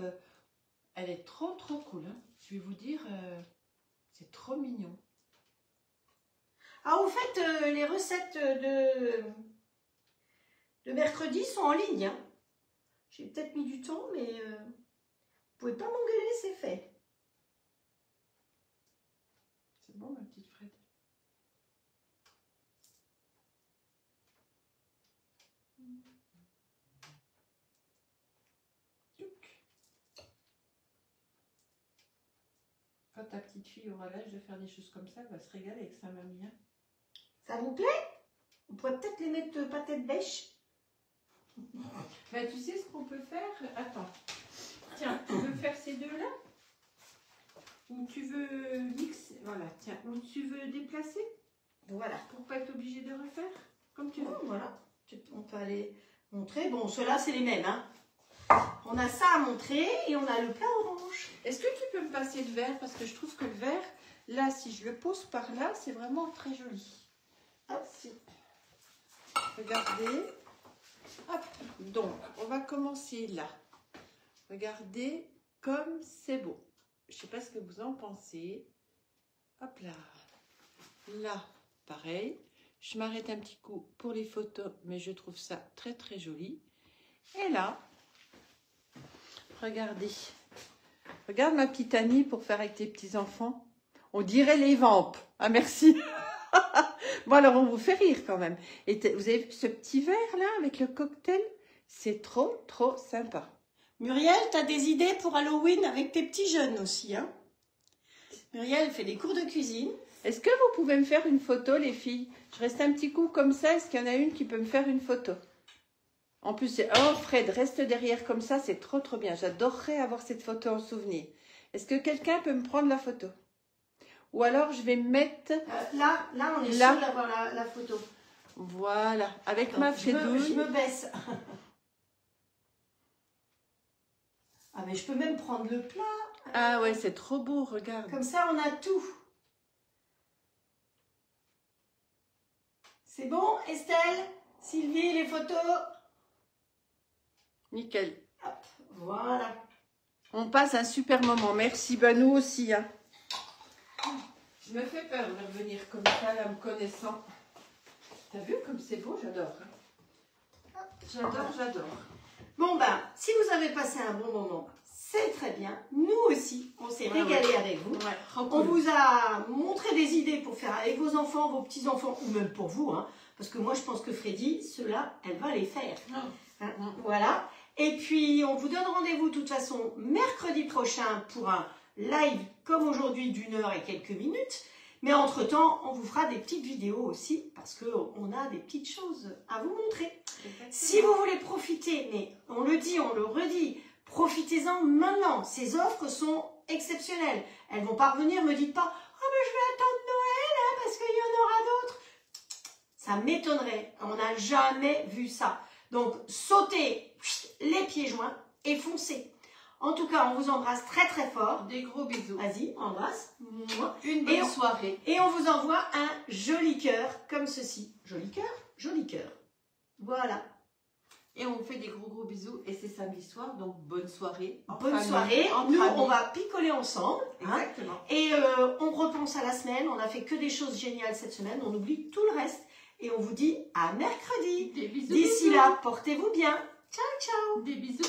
elle est trop cool. Hein. Je vais vous dire, c'est trop mignon. Ah, au fait, les recettes de mercredi sont en ligne. Hein. J'ai peut-être mis du temps, mais vous pouvez pas m'engueuler, c'est fait. C'est bon, ma petite Fred. Quand ta petite fille aura l'âge de faire des choses comme ça, elle va se régaler avec sa mamie. Hein. Ça vous plaît? On pourrait peut-être les mettre pâte bêche. Ben, tu sais ce qu'on peut faire? Attends. Tiens, tu veux faire ces deux-là? Ou tu veux mixer? Voilà, tiens. Ou tu veux déplacer? Voilà. Pour pas être obligé de refaire? Comme tu veux. Voilà. On peut aller montrer. Bon, ceux-là, c'est les mêmes. Hein. On a ça à montrer et on a le plat orange. Est-ce que tu peux me passer le verre? Parce que je trouve que le verre, là, si je le pose par là, c'est vraiment très joli. Hop, regardez. Hop. Donc, on va commencer là. Regardez comme c'est beau. Je ne sais pas ce que vous en pensez. Hop là. Là, pareil. Je m'arrête un petit coup pour les photos, mais je trouve ça très joli. Et là, regardez. Regarde ma petite Annie pour faire avec tes petits-enfants. On dirait les vampes. Ah, merci. Bon, alors, on vous fait rire quand même. Et vous avez vu ce petit verre là avec le cocktail? C'est trop sympa. Muriel, tu as des idées pour Halloween avec tes petits jeunes aussi, hein? Muriel fait des cours de cuisine. Est-ce que vous pouvez me faire une photo, les filles? Je reste un petit coup comme ça. Est-ce qu'il y en a une qui peut me faire une photo? En plus, oh Fred, reste derrière comme ça, c'est trop bien. J'adorerais avoir cette photo en souvenir. Est-ce que quelqu'un peut me prendre la photo? Ou alors, je vais me mettre... Là, on est sûr d'avoir la photo. Voilà, avec attends, ma flédouille. Je me baisse. Ah, mais je peux même prendre le plat. Ah ouais, c'est trop beau, regarde. Comme ça, on a tout. C'est bon, Estelle? Sylvie, les photos? Nickel. Hop, voilà. On passe un super moment. Merci, bah nous aussi. Hein. Je me fais peur de revenir comme ça, là, me connaissant. T'as vu comme c'est beau? J'adore. Hein. J'adore. Bon, ben, si vous avez passé un bon moment, c'est très bien. Nous aussi, on s'est régalé avec vous. Ouais, on cool. vous a montré des idées pour faire avec vos enfants, vos petits-enfants, ou même pour vous. Hein, parce que moi, je pense que Freddy, ceux-là, elle va les faire. Hein, voilà. Et puis, on vous donne rendez-vous de toute façon mercredi prochain pour un live comme aujourd'hui d'1 heure et quelques minutes. Mais entre-temps, on vous fera des petites vidéos aussi parce qu'on a des petites choses à vous montrer. Si vous voulez profiter, mais on le dit, on le redit, profitez-en maintenant. Ces offres sont exceptionnelles. Elles ne vont pas revenir, me dites pas « Oh, mais je vais attendre Noël hein, parce qu'il y en aura d'autres. » Ça m'étonnerait. On n'a jamais vu ça. Donc, sautez les pieds joints et foncez. En tout cas, on vous embrasse très fort. Des gros bisous. Vas-y, embrasse. Une bonne soirée. Et on vous envoie un joli cœur comme ceci. Joli cœur? Joli cœur. Voilà. Et on vous fait des gros bisous. Et c'est samedi soir, donc bonne soirée. Bonne soirée. Nous, on va picoler ensemble. Exactement. Hein, et on repense à la semaine. On a fait que des choses géniales cette semaine. On oublie tout le reste. Et on vous dit à mercredi. Des bisous. D'ici là, portez-vous bien. Ciao, ciao. Des bisous.